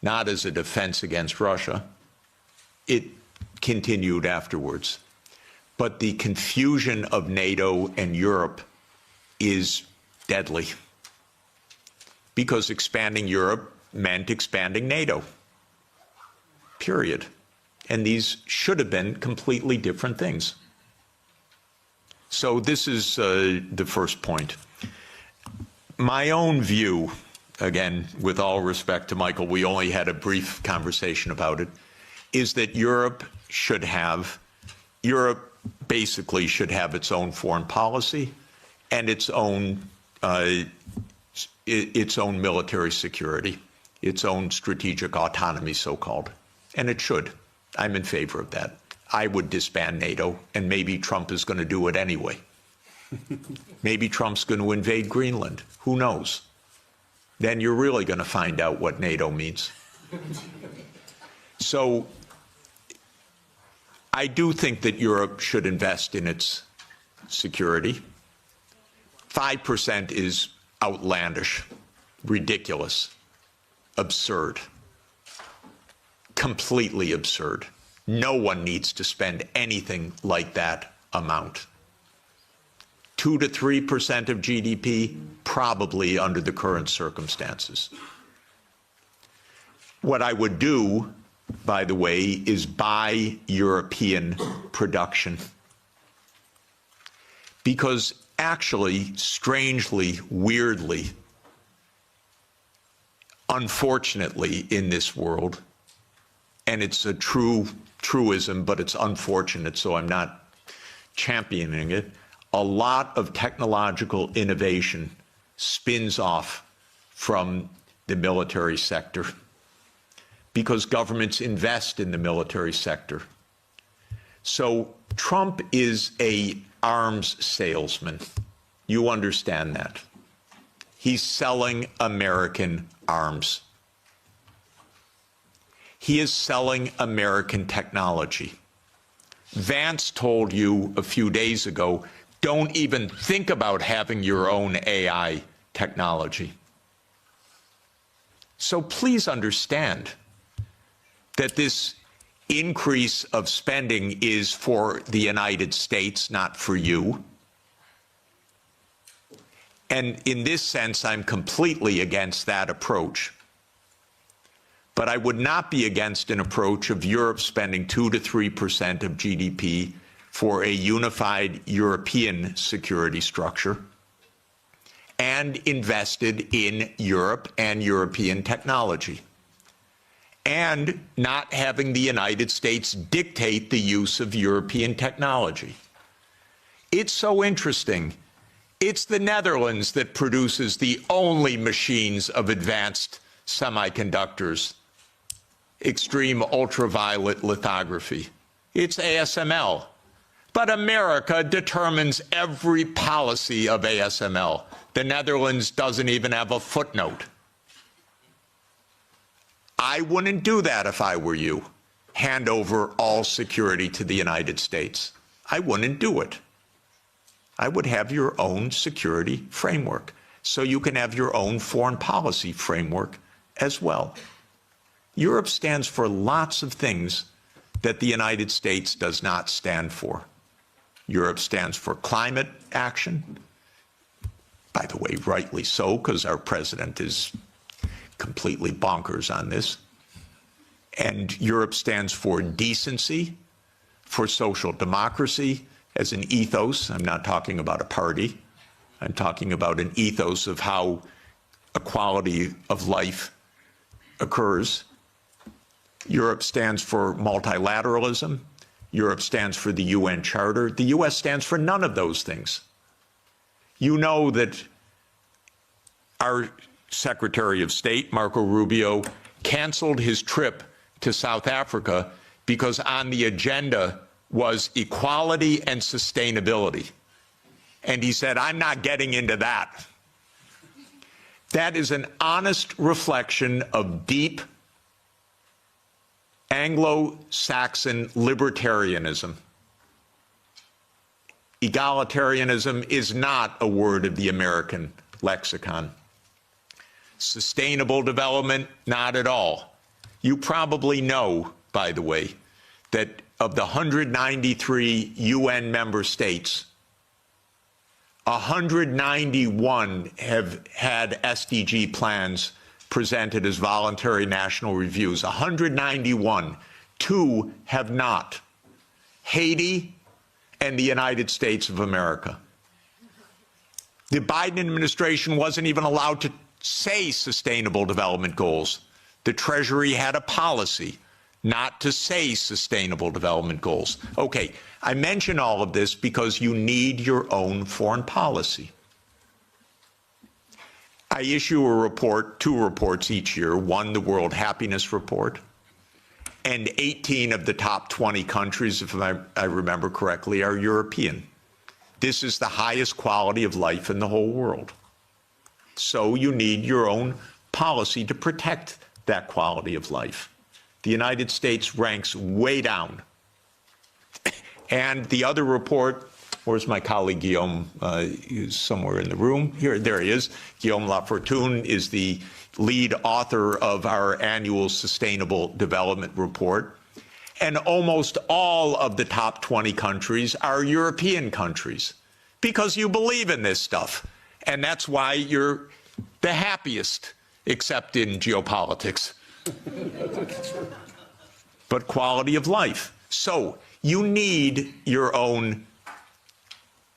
not as a defense against Russia. It continued afterwards. But the confusion of NATO and Europe is deadly, because expanding Europe meant expanding NATO, period. And these should have been completely different things. So this is the first point. My own view, again, with all respect to Michael, we only had a brief conversation about it, is that Europe basically should have its own foreign policy and its own military security, its own strategic autonomy, so-called. And it should. I'm in favor of that. I would disband NATO, and maybe Trump is going to do it anyway. Maybe Trump's going to invade Greenland. Who knows? Then you're really going to find out what NATO means. So I do think that Europe should invest in its security. 5% is outlandish, ridiculous, absurd, completely absurd. No one needs to spend anything like that amount. 2 to 3% of GDP, probably under the current circumstances. What I would do, by the way, is buy European production. Because actually, strangely, weirdly, unfortunately in this world, and it's a truism, but it's unfortunate, so I'm not championing it, a lot of technological innovation spins off from the military sector because governments invest in the military sector. So Trump is an arms salesman. You understand that. He's selling American arms. He is selling American technology. Vance told you a few days ago, don't even think about having your own AI technology. So please understand that this increase of spending is for the United States, not for you. And in this sense, I'm completely against that approach. But I would not be against an approach of Europe spending 2 to 3% of GDP for a unified European security structure and invested in Europe and European technology, and not having the United States dictate the use of European technology. It's so interesting. It's the Netherlands that produces the only machines of advanced semiconductors, extreme ultraviolet lithography. It's ASML. But America determines every policy of ASML. The Netherlands doesn't even have a footnote. I wouldn't do that if I were you. Hand over all security to the United States. I wouldn't do it. I would have your own security framework, so you can have your own foreign policy framework as well. Europe stands for lots of things that the United States does not stand for. Europe stands for climate action, by the way, rightly so, because our president is completely bonkers on this. And Europe stands for decency, for social democracy as an ethos. I'm not talking about a party. I'm talking about an ethos of how equality of life occurs. Europe stands for multilateralism. Europe stands for the UN Charter. The US stands for none of those things. You know that our Secretary of State, Marco Rubio, canceled his trip to South Africa because on the agenda was equality and sustainability. And he said, I'm not getting into that. That is an honest reflection of deep Anglo-Saxon libertarianism. Egalitarianism is not a word of the American lexicon. Sustainable development, not at all. You probably know, by the way, that of the 193 UN member states, 191 have had SDG plans presented as voluntary national reviews. 191. 2 have not. Haiti and the United States of America. The Biden administration wasn't even allowed to say sustainable development goals. The Treasury had a policy not to say sustainable development goals. Okay, I mention all of this because you need your own foreign policy. I issue a report, 2 reports each year, one the World Happiness Report, and 18 of the top 20 countries, if I remember correctly, are European. This is the highest quality of life in the whole world. So you need your own policy to protect that quality of life. The United States ranks way down. And the other report, where's my colleague Guillaume? He's somewhere in the room. Here, there he is. Guillaume Lafortune is the lead author of our annual Sustainable Development Report. And almost all of the top 20 countries are European countries because you believe in this stuff. And that's why you're the happiest, except in geopolitics. But quality of life. So you need your own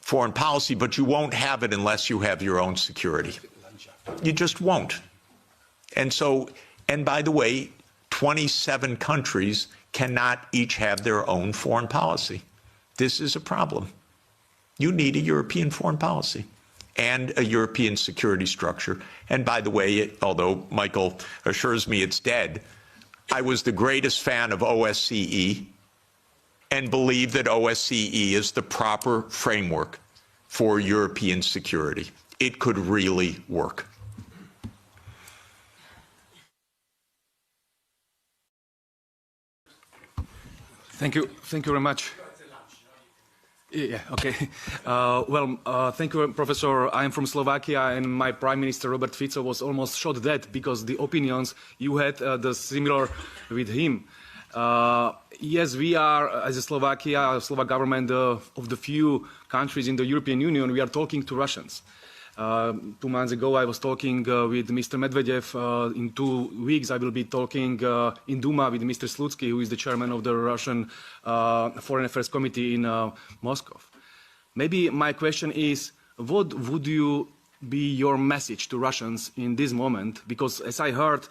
foreign policy, but you won't have it unless you have your own security. You just won't. And so, and by the way, 27 countries cannot each have their own foreign policy. This is a problem. You need a European foreign policy and a European security structure. And by the way, although Michael assures me it's dead, I was the greatest fan of OSCE and believe that OSCE is the proper framework for European security. It could really work. Thank you very much. Yeah, okay. Thank you, Professor. I am from Slovakia, and my Prime Minister, Robert Fico, was almost shot dead because the opinions you had the similar with him. Yes, we are, as a Slovakia, Slovak government, of the few countries in the European Union, we are talking to Russians. 2 months ago, I was talking with Mr. Medvedev. In 2 weeks, I will be talking in Duma with Mr. Slutsky, who is the chairman of the Russian Foreign Affairs Committee in Moscow. Maybe my question is, what would be your message to Russians in this moment? Because as I heard,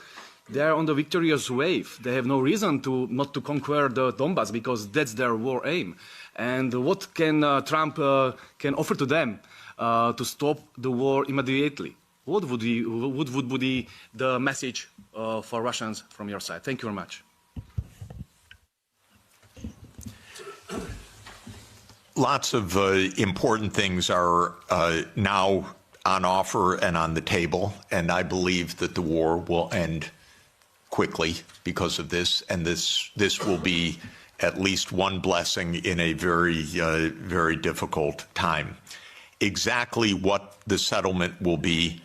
they are on the victorious wave. They have no reason not to conquer the Donbass because that's their war aim. And what can Trump can offer to them to stop the war immediately? What would be the message for Russians from your side? Thank you very much. Lots of important things are now on offer and on the table, and I believe that the war will end quickly because of this, and this will be at least one blessing in a very difficult time. Exactly what the settlement will be,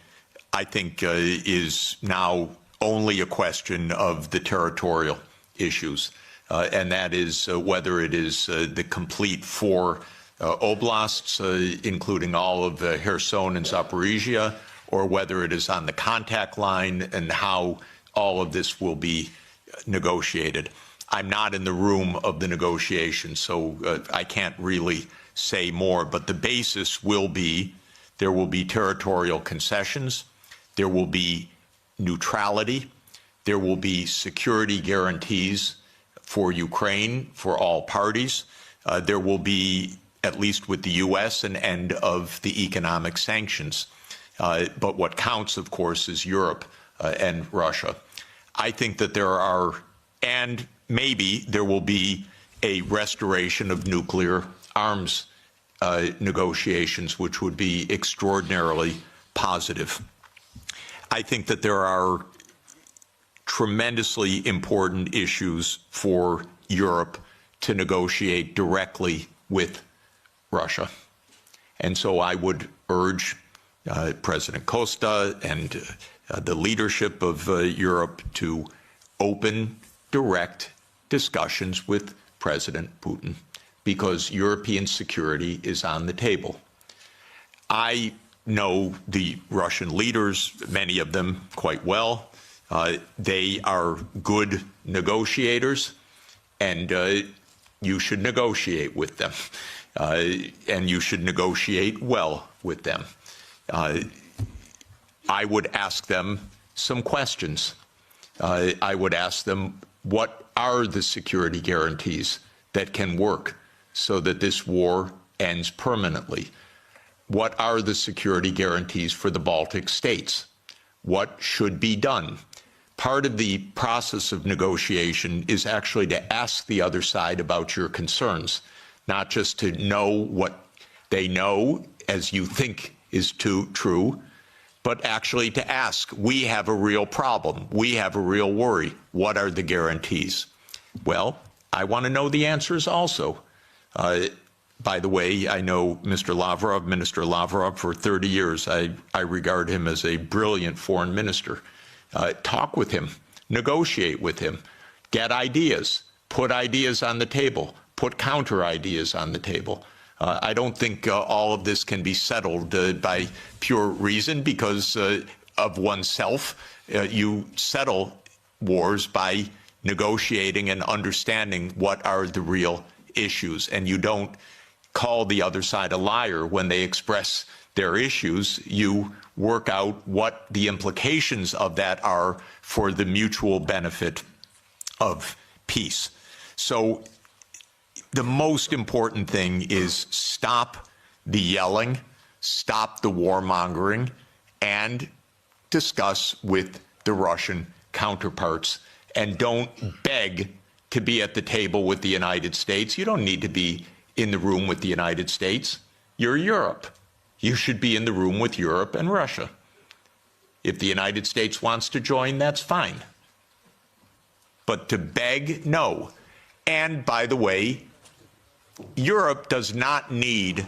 I think, is now only a question of the territorial issues, and that is whether it is the complete 4 oblasts, including all of Kherson and Zaporizhia, or whether it is on the contact line and how all of this will be negotiated. I'm not in the room of the negotiations, so I can't really say more, but the basis will be there will be territorial concessions, there will be neutrality, there will be security guarantees for Ukraine, for all parties. There will be, at least with the U.S., an end of the economic sanctions. But what counts, of course, is Europe and Russia. I think that there are, and maybe there will be a restoration of nuclear arms negotiations, which would be extraordinarily positive. I think that there are tremendously important issues for Europe to negotiate directly with Russia. And so I would urge President Costa and the leadership of Europe to open direct discussions with President Putin because European security is on the table. I know the Russian leaders, many of them quite well. They are good negotiators, and you should negotiate with them, and you should negotiate well with them. I would ask them some questions. I would ask them, what are the security guarantees that can work so that this war ends permanently? What are the security guarantees for the Baltic states? What should be done? Part of the process of negotiation is actually to ask the other side about your concerns, not just to know what they know as you think is true, but actually to ask, we have a real problem, we have a real worry, what are the guarantees? Well, I want to know the answers also. By the way, I know Mr. Lavrov, Minister Lavrov, for 30 years. I regard him as a brilliant foreign minister. Talk with him, negotiate with him, get ideas, put ideas on the table, put counter ideas on the table. I don't think all of this can be settled by pure reason because of oneself. You settle wars by negotiating and understanding what are the real issues, and you don't call the other side a liar when they express their issues. You work out what the implications of that are for the mutual benefit of peace. So the most important thing is stop the yelling, stop the warmongering, and discuss with the Russian counterparts. And don't beg to be at the table with the United States. You don't need to be in the room with the United States. You're Europe. You should be in the room with Europe and Russia. If the United States wants to join, that's fine. But to beg, no. And by the way, Europe does not need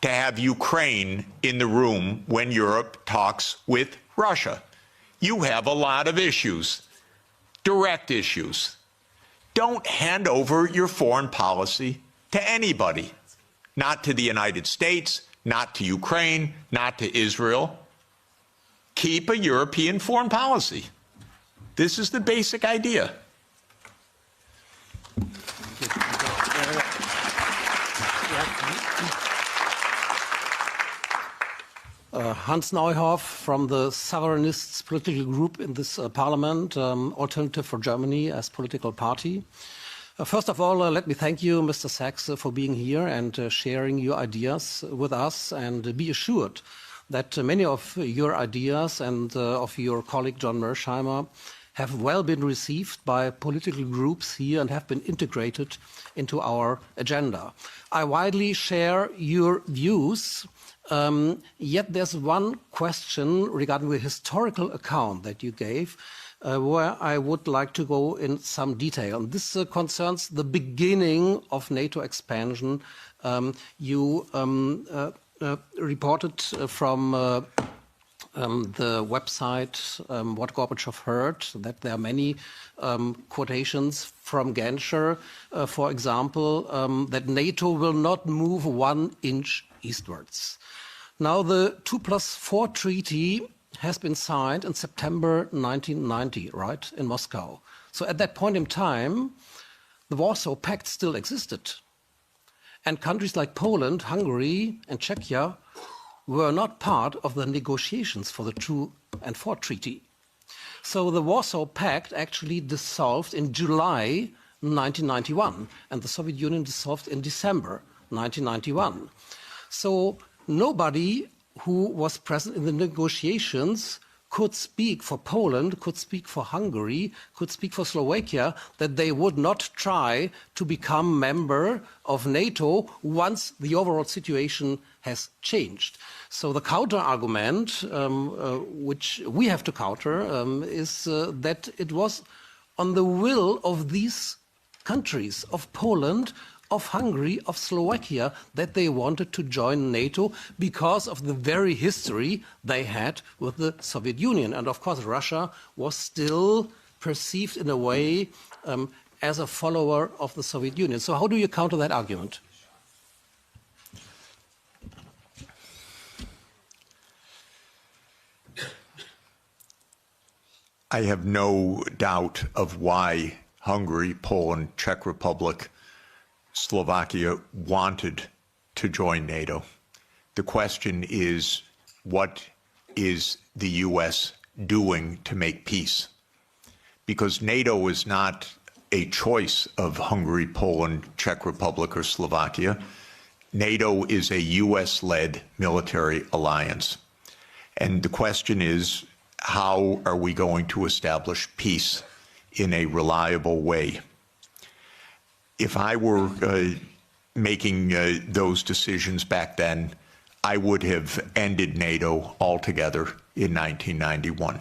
to have Ukraine in the room when Europe talks with Russia. You have a lot of issues, direct issues. Don't hand over your foreign policy to anybody, not to the United States, not to Ukraine, not to Israel. Keep a European foreign policy. This is the basic idea. Hans Neuhoff from the Sovereignists political group in this parliament, Alternative for Germany as political party. First of all, let me thank you, Mr. Sachs, for being here and sharing your ideas with us, and be assured that many of your ideas and of your colleague John Mersheimer have well been received by political groups here and have been integrated into our agenda. I widely share your views, yet there's one question regarding the historical account that you gave where I would like to go in some detail. And this concerns the beginning of NATO expansion. You reported from the website What Gorbachev Heard that there are many quotations from Genscher, for example, that NATO will not move 1 inch eastwards. Now, the 2+4 treaty has been signed in September 1990, right, in Moscow. So at that point in time, the Warsaw Pact still existed. And countries like Poland, Hungary, and Czechia were not part of the negotiations for the 2 and 4 treaty. So the Warsaw Pact actually dissolved in July 1991, and the Soviet Union dissolved in December 1991. So nobody who was present in the negotiations could speak for Poland, could speak for Hungary, could speak for Slovakia, that they would not try to become member of NATO once the overall situation has changed. So the counter-argument, which we have to counter, is that it was on the will of these countries, of Poland, of Hungary, of Slovakia, that they wanted to join NATO because of the very history they had with the Soviet Union. And of course, Russia was still perceived in a way as a follower of the Soviet Union. So how do you counter that argument? I have no doubt of why Hungary, Poland, Czech Republic, Slovakia wanted to join NATO. The question is, what is the U.S. doing to make peace? Because NATO is not a choice of Hungary, Poland, Czech Republic, or Slovakia. NATO is a U.S.-led military alliance. And the question is, how are we going to establish peace in a reliable way? If I were making those decisions back then, I would have ended NATO altogether in 1991.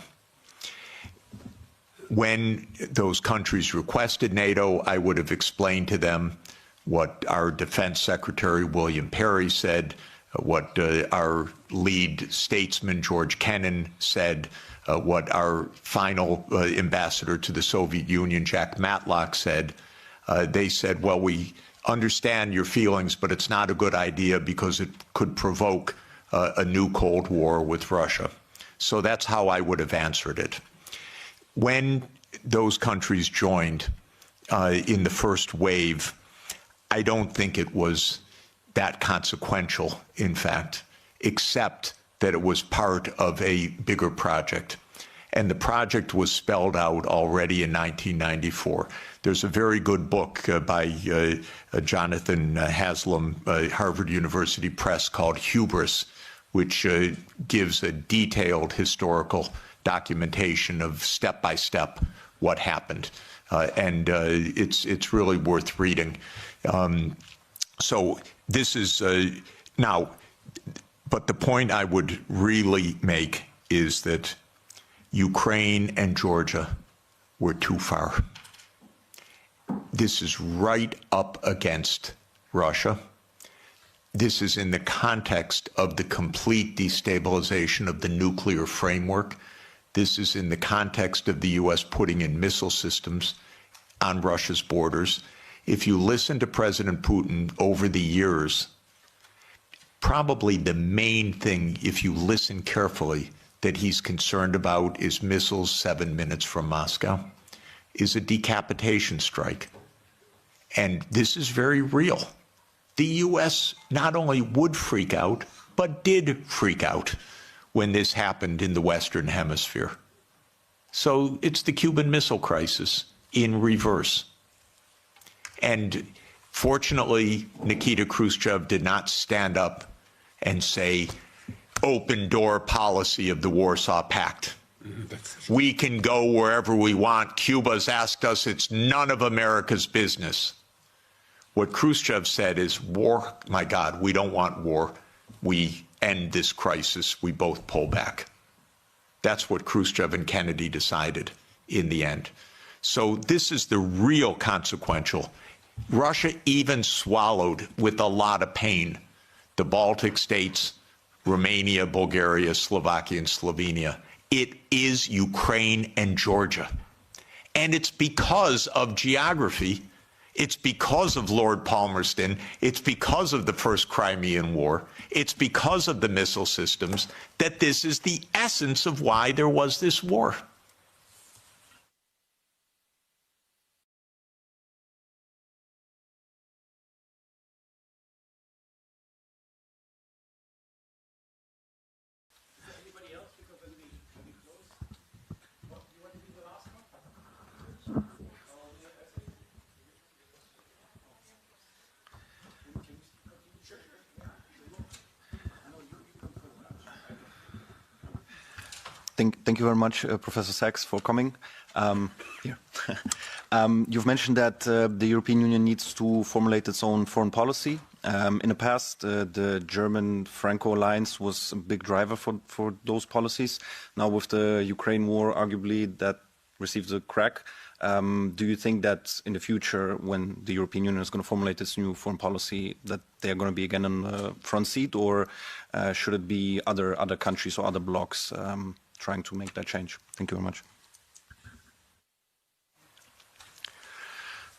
When those countries requested NATO, I would have explained to them what our Defense Secretary William Perry said, what our lead statesman George Kennan said, what our final ambassador to the Soviet Union, Jack Matlock, said. They said, well, we understand your feelings, but it's not a good idea because it could provoke a new Cold War with Russia. So that's how I would have answered it. When those countries joined in the first wave, I don't think it was that consequential, in fact, except that it was part of a bigger project. And the project was spelled out already in 1994. There's a very good book by Jonathan Haslam, Harvard University Press, called Hubris, which gives a detailed historical documentation of step-by-step what happened. And it's really worth reading. So this is now, but the point I would really make is that Ukraine and Georgia were too far. This is right up against Russia. This is in the context of the complete destabilization of the nuclear framework. This is in the context of the U.S. putting in missile systems on Russia's borders. If you listen to President Putin over the years, probably the main thing, if you listen carefully, that he's concerned about is missiles 7 minutes from Moscow, is a decapitation strike. And this is very real. The U.S. not only would freak out, but did freak out when this happened in the Western Hemisphere. So it's the Cuban Missile Crisis in reverse. And fortunately, Nikita Khrushchev did not stand up and say, open door policy of the Warsaw Pact. We can go wherever we want. Cuba's asked us, it's none of America's business. What Khrushchev said is, war, my God, we don't want war. We end this crisis. We both pull back. That's what Khrushchev and Kennedy decided in the end. So this is the real consequential. Russia even swallowed, with a lot of pain, the Baltic states, Romania, Bulgaria, Slovakia, and Slovenia. It is Ukraine and Georgia. And it's because of geography. It's because of Lord Palmerston. It's because of the First Crimean War. It's because of the missile systems that this is the essence of why there was this war. Thank you very much, Professor Sachs, for coming. You've mentioned that the European Union needs to formulate its own foreign policy. In the past, the German-Franco alliance was a big driver for those policies. Now, with the Ukraine war, arguably that received a crack. Do you think that in the future, when the European Union is going to formulate its new foreign policy, that they are going to be again on the front seat, or should it be other countries or other blocs trying to make that change? Thank you very much.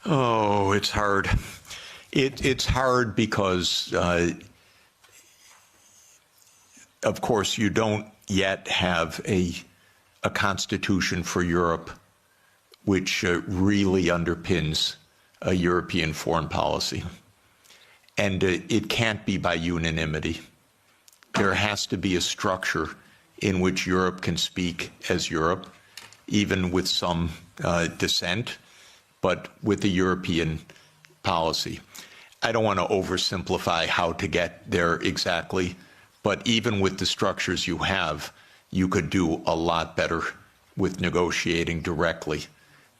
Oh, it's hard. It's hard because, of course, you don't yet have a constitution for Europe which really underpins a European foreign policy. And it can't be by unanimity. There has to be a structure in which Europe can speak as Europe, even with some dissent, but with a European policy. I don't want to oversimplify how to get there exactly, but even with the structures you have, you could do a lot better with negotiating directly.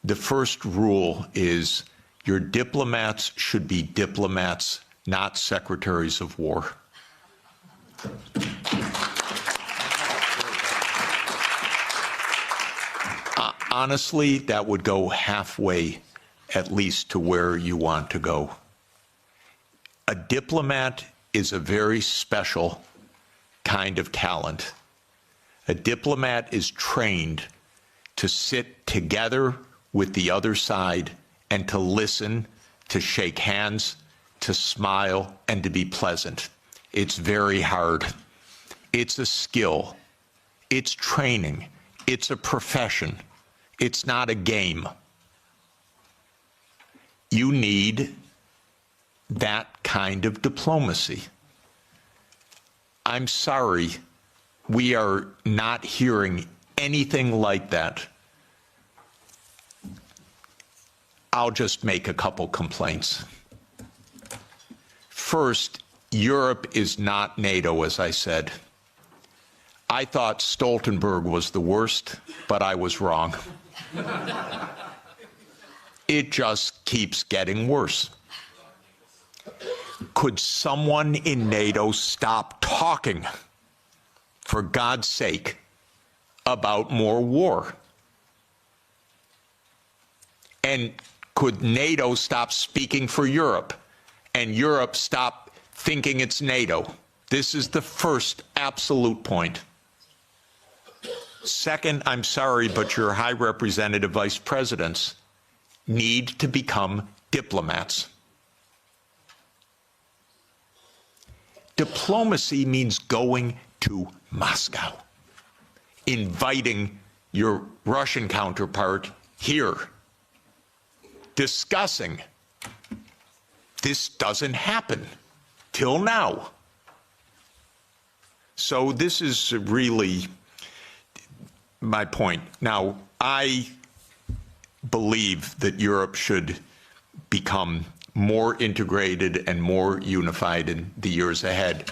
The first rule is your diplomats should be diplomats, not secretaries of war. Honestly, that would go halfway, at least, to where you want to go. A diplomat is a very special kind of talent. A diplomat is trained to sit together with the other side and to listen, to shake hands, to smile, and to be pleasant. It's very hard. It's a skill. It's training. It's a profession. It's not a game. You need that kind of diplomacy. I'm sorry, we are not hearing anything like that. I'll just make a couple complaints. First, Europe is not NATO, as I said. I thought Stoltenberg was the worst, but I was wrong. It just keeps getting worse. Could someone in NATO stop talking, for God's sake, about more war? And could NATO stop speaking for Europe, and Europe stop thinking it's NATO? This is the first absolute point. Second, I'm sorry, but your High Representative Vice Presidents need to become diplomats. Diplomacy means going to Moscow, inviting your Russian counterpart here, discussing. This doesn't happen till now. So this is really my point. Now, I believe that Europe should become more integrated and more unified in the years ahead.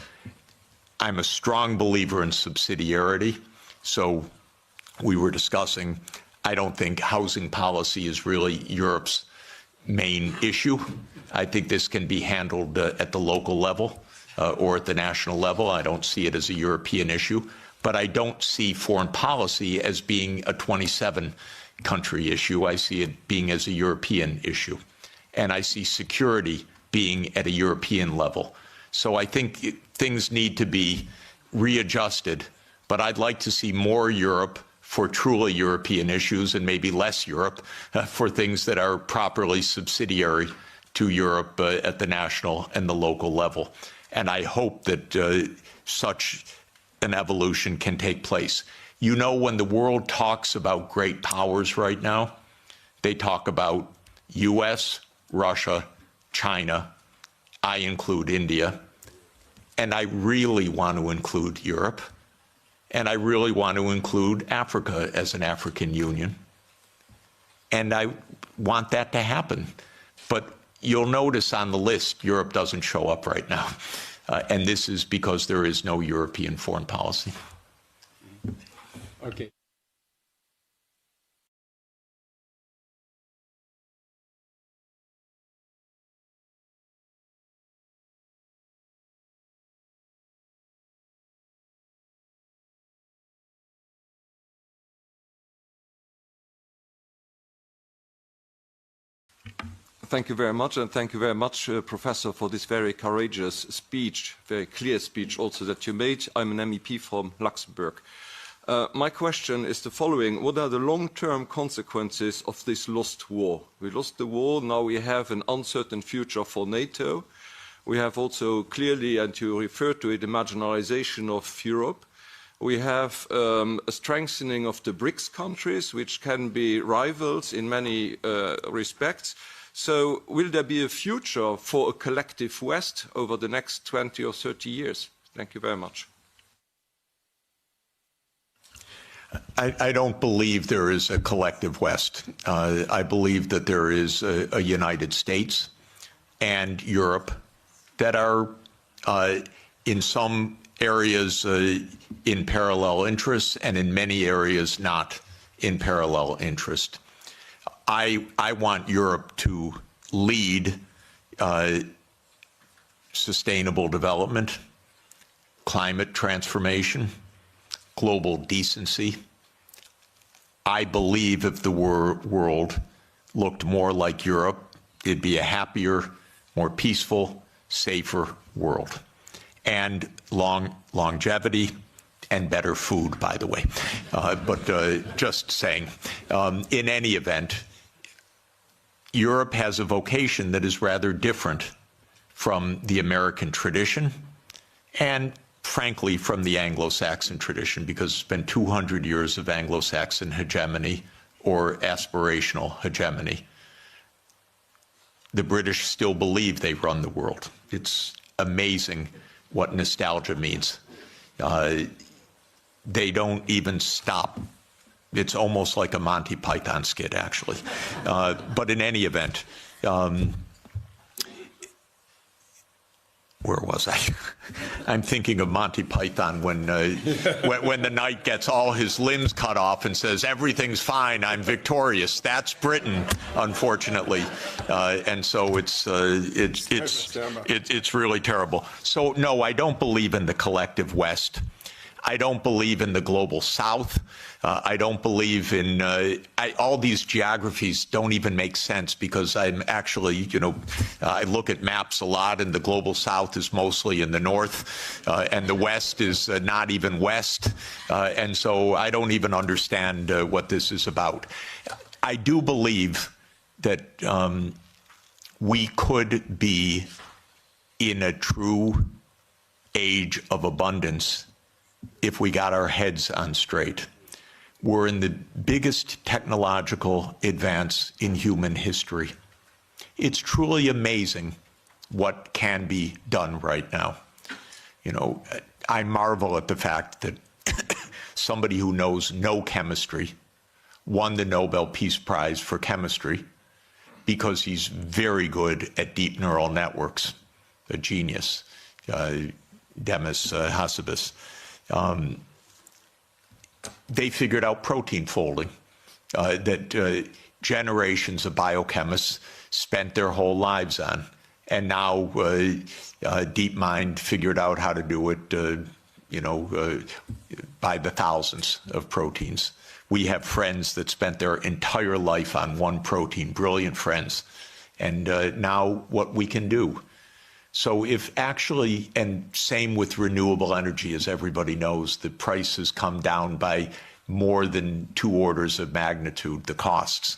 I'm a strong believer in subsidiarity. So we were discussing, I don't think housing policy is really Europe's main issue. I think this can be handled at the local level or at the national level. I don't see it as a European issue, but I don't see foreign policy as being a 27-country issue. I see it being as a European issue. And I see security being at a European level. So I think things need to be readjusted, but I'd like to see more Europe for truly European issues and maybe less Europe for things that are properly subsidiary to Europe at the national and the local level. And I hope that such an evolution can take place. You know, when the world talks about great powers right now, they talk about US, Russia, China, I include India, and I really want to include Europe, and I really want to include Africa as an African Union, and I want that to happen. But you'll notice on the list, Europe doesn't show up right now, and this is because there is no European foreign policy. Okay. Thank you very much, and thank you very much, Professor, for this very courageous speech, very clear speech also that you made. I'm an MEP from Luxembourg. My question is the following. What are the long-term consequences of this lost war? We lost the war, now we have an uncertain future for NATO. We have also clearly, and you referred to it, the marginalization of Europe. We have a strengthening of the BRICS countries, which can be rivals in many respects. So will there be a future for a collective West over the next 20 or 30 years? Thank you very much. I don't believe there is a collective West. I believe that there is a United States and Europe that are in some areas in parallel interests and in many areas not in parallel interest. I want Europe to lead sustainable development, climate transformation, global decency. I believe if the world looked more like Europe, it'd be a happier, more peaceful, safer world. And longevity and better food, by the way. But just saying, in any event, Europe has a vocation that is rather different from the American tradition and, frankly, from the Anglo-Saxon tradition, because it's been 200 years of Anglo-Saxon hegemony or aspirational hegemony. The British still believe they run the world. It's amazing what nostalgia means. They don't even stop. It's almost like a Monty Python skit, actually. But in any event, where was I? I'm thinking of Monty Python when the knight gets all his limbs cut off and says, "Everything's fine, I'm victorious." That's Britain, unfortunately, and so it's really terrible. So no, I don't believe in the collective West. I don't believe in the global South. I don't believe in all these geographies don't even make sense, because I'm actually, I look at maps a lot, and the global South is mostly in the north, and the West is not even west, and so I don't even understand what this is about. I do believe that we could be in a true age of abundance if we got our heads on straight. We're in the biggest technological advance in human history. It's truly amazing what can be done right now. I marvel at the fact that somebody who knows no chemistry won the Nobel Peace Prize for chemistry because he's very good at deep neural networks, a genius, Demis Hassabis. They figured out protein folding that generations of biochemists spent their whole lives on. And now DeepMind figured out how to do it, by the thousands of proteins. We have friends that spent their entire life on one protein, brilliant friends. And now what we can do. So if actually, and same with renewable energy, as everybody knows, the price has come down by more than 2 orders of magnitude, the costs.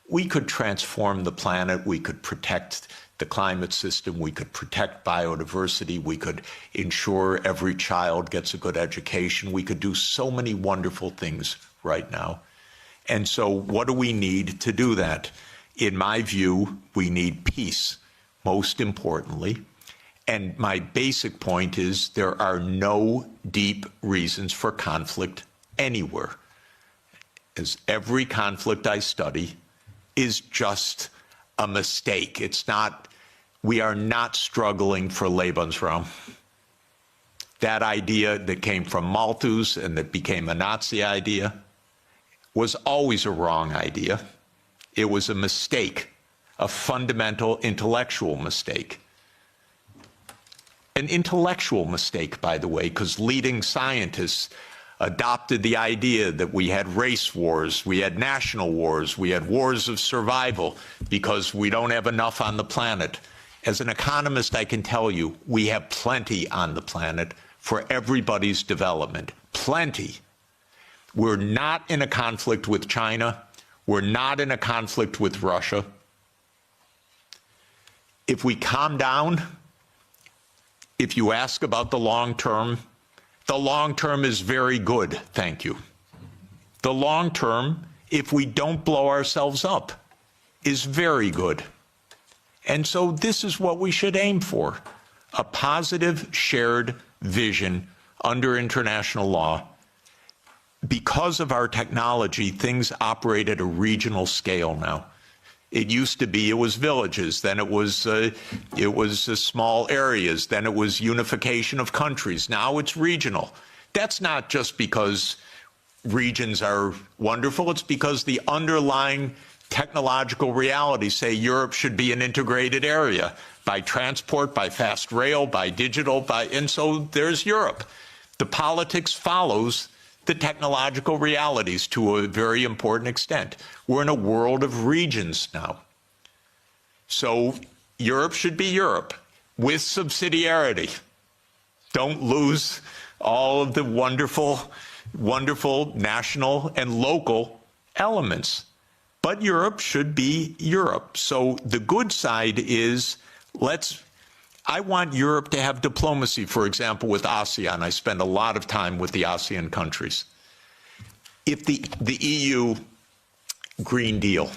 We could transform the planet, we could protect the climate system, we could protect biodiversity, we could ensure every child gets a good education, we could do so many wonderful things right now. And so what do we need to do that? In my view, we need peace, most importantly. And my basic point is there are no deep reasons for conflict anywhere. As every conflict I study is just a mistake. It's not, we are not struggling for Lebensraum. That idea that came from Malthus and that became a Nazi idea was always a wrong idea. It was a mistake, a fundamental intellectual mistake. An intellectual mistake, by the way, because leading scientists adopted the idea that we had race wars, we had national wars, we had wars of survival because we don't have enough on the planet. As an economist, I can tell you, we have plenty on the planet for everybody's development. Plenty. We're not in a conflict with China. We're not in a conflict with Russia. If we calm down, if you ask about the long term is very good, thank you. The long term, if we don't blow ourselves up, is very good. And so this is what we should aim for, a positive shared vision under international law. Because of our technology, things operate at a regional scale now. It used to be it was villages, then it was small areas, then it was unification of countries. Now it's regional. That's not just because regions are wonderful, it's because the underlying technological realities say Europe should be an integrated area by transport, by fast rail, by digital, and so there's Europe. The politics follows the technological realities to a very important extent. We're in a world of regions now. So Europe should be Europe with subsidiarity. Don't lose all of the wonderful, wonderful national and local elements. But Europe should be Europe. So the good side is I want Europe to have diplomacy, for example, with ASEAN. I spend a lot of time with the ASEAN countries. If the EU Green Deal,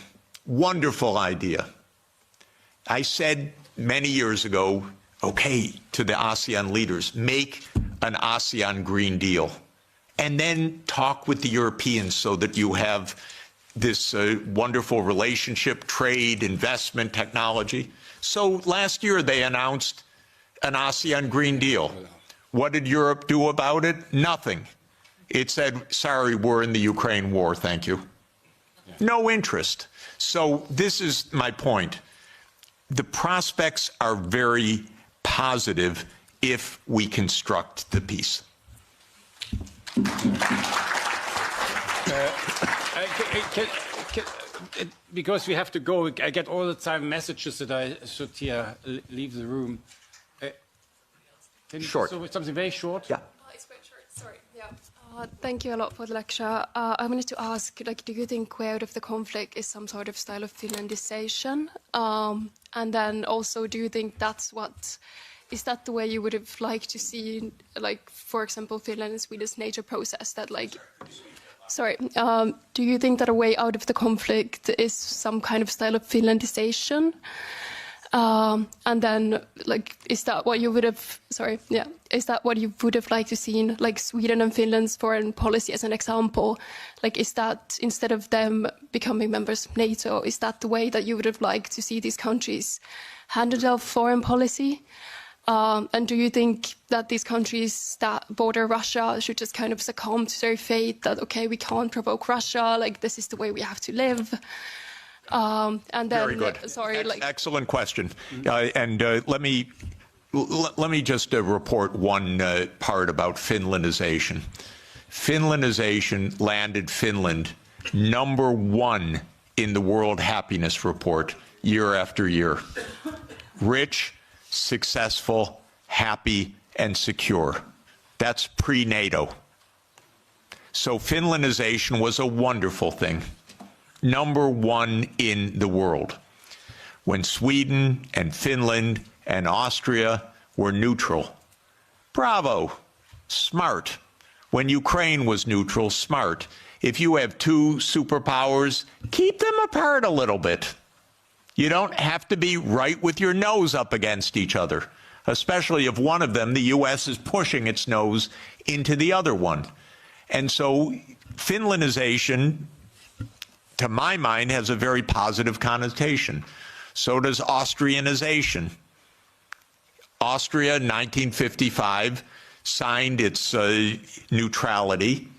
wonderful idea. I said many years ago, okay, to the ASEAN leaders, make an ASEAN Green Deal, and then talk with the Europeans so that you have this wonderful relationship, trade, investment, technology. So last year they announced an ASEAN Green Deal. What did Europe do about it? Nothing. It said, sorry, we're in the Ukraine war, thank you. No interest. So this is my point. The prospects are very positive if we construct the peace. Because we have to go, I get all the time messages that I should leave the room. Can you Short. So something very short? Yeah. It's quite short. Sorry. Yeah. Thank you a lot for the lecture. I wanted to ask, do you think way out of the conflict is some sort of style of Finlandization? And then also, do you think is that the way you would have liked to see, for example, Finland and Sweden's NATO process that do you think that a way out of the conflict is some kind of style of Finlandization? And then, is that what you would have? Is that what you would have liked to see, Sweden and Finland's foreign policy as an example? Is that instead of them becoming members of NATO, is that the way that you would have liked to see these countries handle their foreign policy? And do you think that these countries that border Russia should just kind of succumb to their fate that, okay, we can't provoke Russia, this is the way we have to live? And then, very good. Excellent question. And let me just report one part about Finlandization. Finlandization landed Finland #1 in the World Happiness Report year after year. Rich, successful, happy, and secure. That's pre-NATO. So Finlandization was a wonderful thing. #1 in the world. When Sweden and Finland and Austria were neutral. Bravo, smart. When Ukraine was neutral, smart. If you have two superpowers, keep them apart a little bit. You don't have to be right with your nose up against each other, especially if one of them, the U.S., is pushing its nose into the other one. And so Finlandization, to my mind, has a very positive connotation. So does Austrianization. Austria, in 1955, signed its neutrality.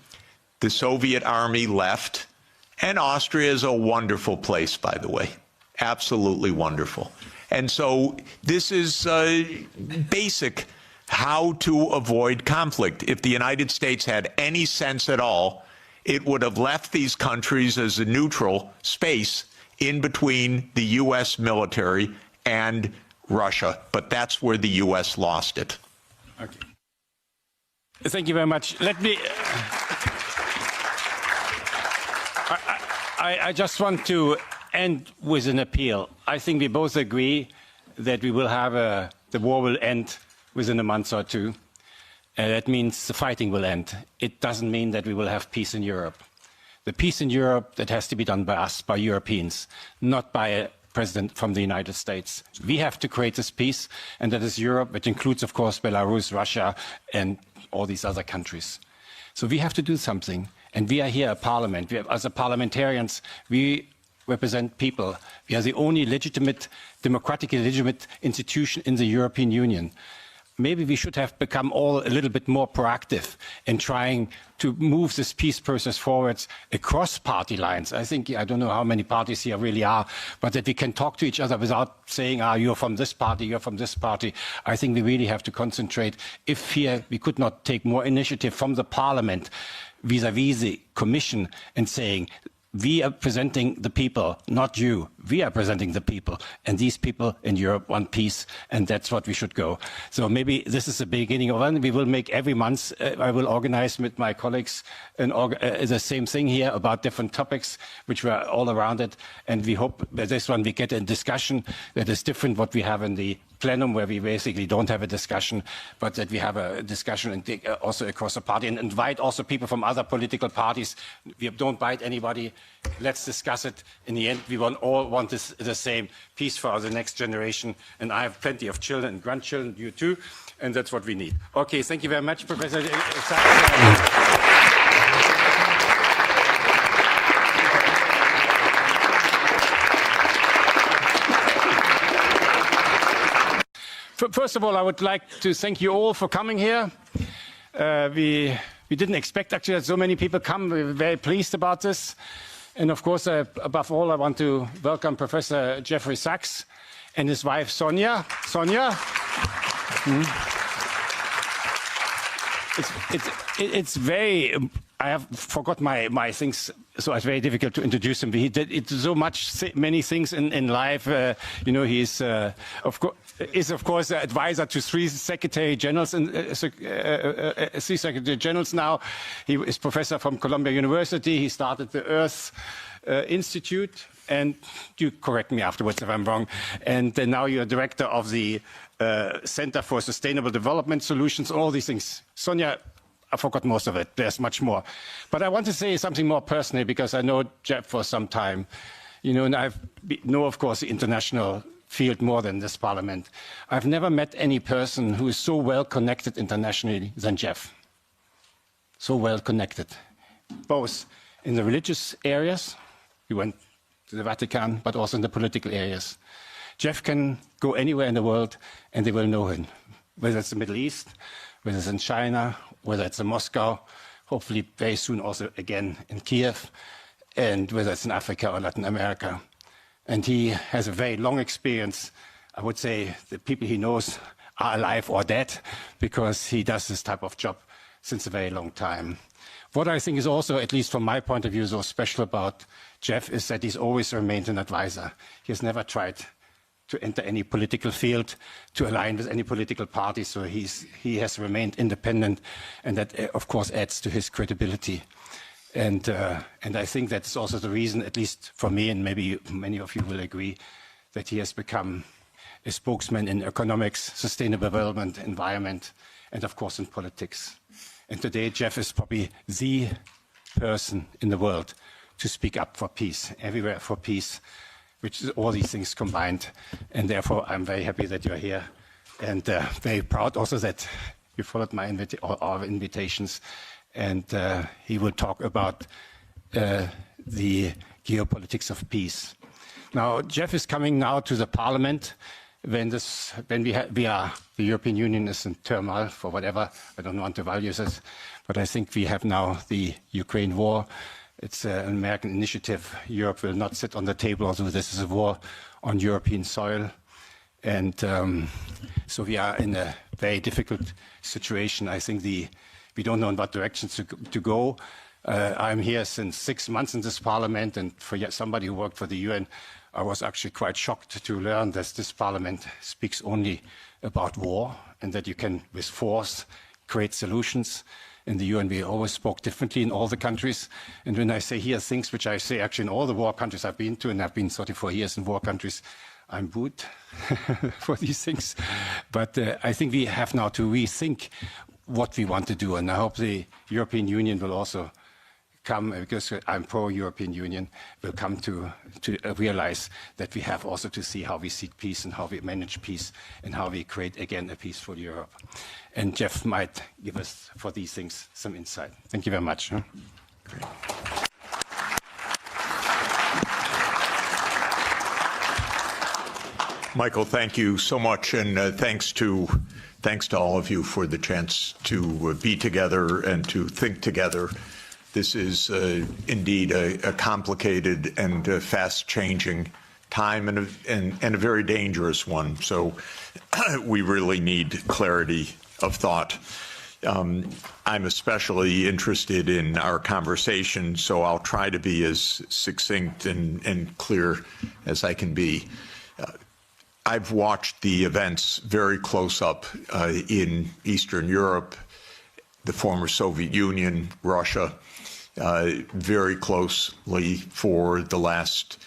The Soviet army left. And Austria is a wonderful place, by the way. Absolutely wonderful. And so this is basic how to avoid conflict. If the United States had any sense at all, it would have left these countries as a neutral space in between the U.S. military and Russia. But that's where the U.S. lost it. Okay. Thank you very much. Let me... I just want to end with an appeal. I think we both agree that we will have the war will end within a month or two. That means the fighting will end. It doesn't mean that we will have peace in Europe. The peace in Europe, that has to be done by us, by Europeans, not by a president from the United States. We have to create this peace, and that is Europe, which includes, of course, Belarus, Russia, and all these other countries. So we have to do something. And we are here, a parliament. As a parliamentarians, we represent people. We are the only legitimate, democratically legitimate institution in the European Union. Maybe we should have become all a little bit more proactive in trying to move this peace process forwards across party lines. I think, I don't know how many parties here really are, but that we can talk to each other without saying, you're from this party, you're from this party. I think we really have to concentrate. If here we could not take more initiative from the parliament vis-à-vis the commission and saying, we are presenting the people, not you. We are presenting the people. And these people in Europe want peace, and that's what we should go. So maybe this is the beginning of one. We will make every month, I will organize with my colleagues the same thing here about different topics, which were all around it. And we hope that this one we get a discussion that is different what we have in the plenum, where we basically don't have a discussion, but that we have a discussion and also across the party, and invite also people from other political parties. We don't bite anybody. Let's discuss it. In the end, we all want the same peace for the next generation. And I have plenty of children and grandchildren, you too, and that's what we need. Okay, thank you very much, Professor Sachs. First of all, I would like to thank you all for coming here. We didn't expect actually that so many people come. We're very pleased about this. And of course, above all, I want to welcome Professor Jeffrey Sachs and his wife, Sonia. Sonia? It's very, I have forgot my things, so it's very difficult to introduce him. He did so many things in life. You know, he's of course the advisor to three secretary generals now. He is professor from Columbia University. He started the Earth Institute, and you correct me afterwards if I'm wrong. And now you're director of the Center for Sustainable Development Solutions, all these things. Sonia, I forgot most of it. There's much more. But I want to say something more personally, because I know Jeff for some time. You know, and I know, of course, the international field more than this parliament. I've never met any person who is so well connected internationally than Jeff. So well connected, both in the religious areas, he went to the Vatican, but also in the political areas. Jeff can go anywhere in the world and they will know him, whether it's the Middle East, whether it's in China, whether it's in Moscow, hopefully very soon also again in Kiev, and whether it's in Africa or Latin America. And he has a very long experience. I would say the people he knows are alive or dead, because he does this type of job since a very long time. What I think is also, at least from my point of view, so special about Jeff is that he's always remained an advisor. He has never tried to enter any political field, to align with any political party, so he has remained independent, and that, of course, adds to his credibility. And I think that's also the reason, at least for me, and maybe many of you will agree, that he has become a spokesman in economics, sustainable development, environment, and of course in politics. And today, Jeff is probably the person in the world to speak up for peace, everywhere for peace, which is all these things combined. And therefore, I'm very happy that you're here, and very proud also that you followed my our invitations. And he will talk about the geopolitics of peace. Now, Jeff is coming now to the Parliament when the European Union is in turmoil for whatever. I don't want to value this, but I think we have now the Ukraine war. It's an American initiative. Europe will not sit on the table, although this is a war on European soil. And so we are in a very difficult situation. I think we don't know in what directions to go. I'm here since 6 months in this parliament, and for somebody who worked for the UN, I was actually quite shocked to learn that this parliament speaks only about war, and that you can, with force, create solutions. in the UN, we always spoke differently in all the countries. And when I say here things which I say actually in all the war countries I've been to, and I've been 34 years in war countries, I'm booed for these things. But I think we have now to rethink what we want to do. And I hope the European Union will also come, because I'm pro-European Union, will come to realize that we have also to see how we seek peace and how we manage peace and how we create again a peaceful Europe. And Jeff might give us, for these things, some insight. Thank you very much. Great. Michael, thank you so much, and thanks to all of you for the chance to be together and to think together. This is indeed a complicated and fast-changing time, and a very dangerous one. So we really need clarity of thought. I'm especially interested in our conversation, so I'll try to be as succinct and clear as I can be. I've watched the events very close up in Eastern Europe, the former Soviet Union, Russia, very closely for the last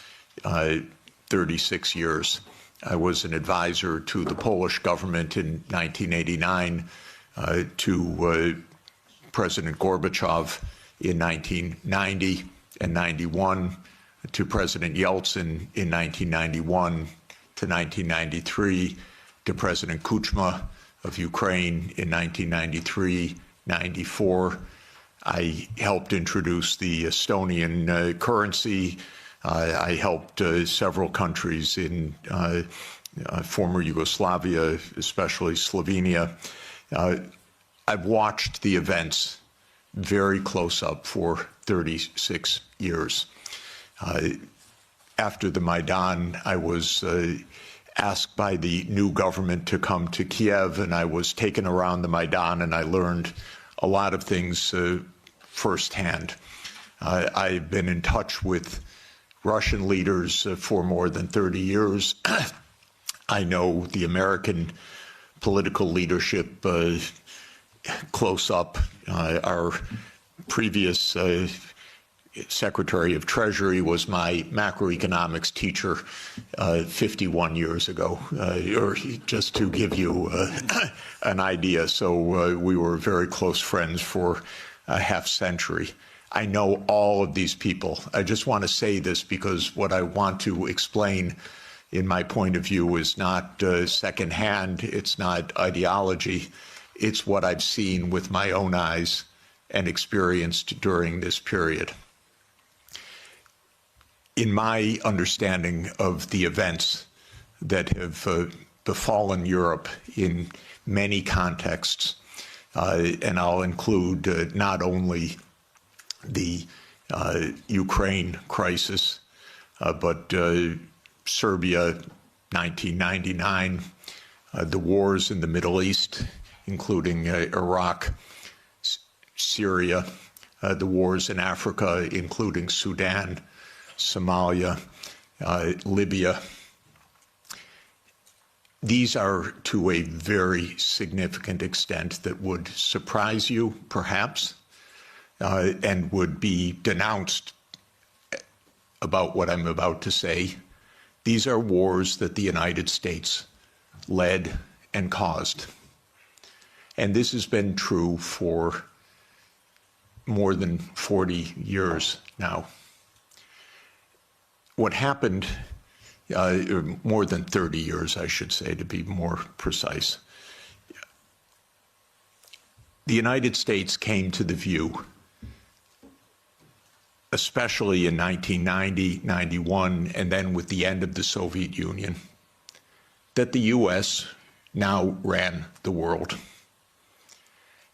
36 years. I was an advisor to the Polish government in 1989, to President Gorbachev in 1990 and 91, to President Yeltsin in 1991 to 1993, to President Kuchma of Ukraine in 1993-94. I helped introduce the Estonian currency. I helped several countries in former Yugoslavia, especially Slovenia. I've watched the events very close up for 36 years. After the Maidan, I was asked by the new government to come to Kiev, and I was taken around the Maidan, and I learned a lot of things firsthand. I've been in touch with Russian leaders for more than 30 years. I know the American political leadership close up. Our previous Secretary of Treasury was my macroeconomics teacher 51 years ago, or just to give you an idea. So we were very close friends for a half century. I know all of these people. I just want to say this because what I want to explain in my point of view is not secondhand, it's not ideology, it's what I've seen with my own eyes and experienced during this period. In my understanding of the events that have befallen Europe in many contexts, and I'll include not only the Ukraine crisis, but Serbia, 1999, the wars in the Middle East, including Iraq, Syria, the wars in Africa, including Sudan, Somalia, Libya. These are to a very significant extent that would surprise you, perhaps, and would be denounced about what I'm about to say. These are wars that the United States led and caused. And this has been true for more than 40 years now. What happened, more than 30 years, I should say, to be more precise. The United States came to the view, especially in 1990, 91, and then with the end of the Soviet Union, that the U.S. now ran the world,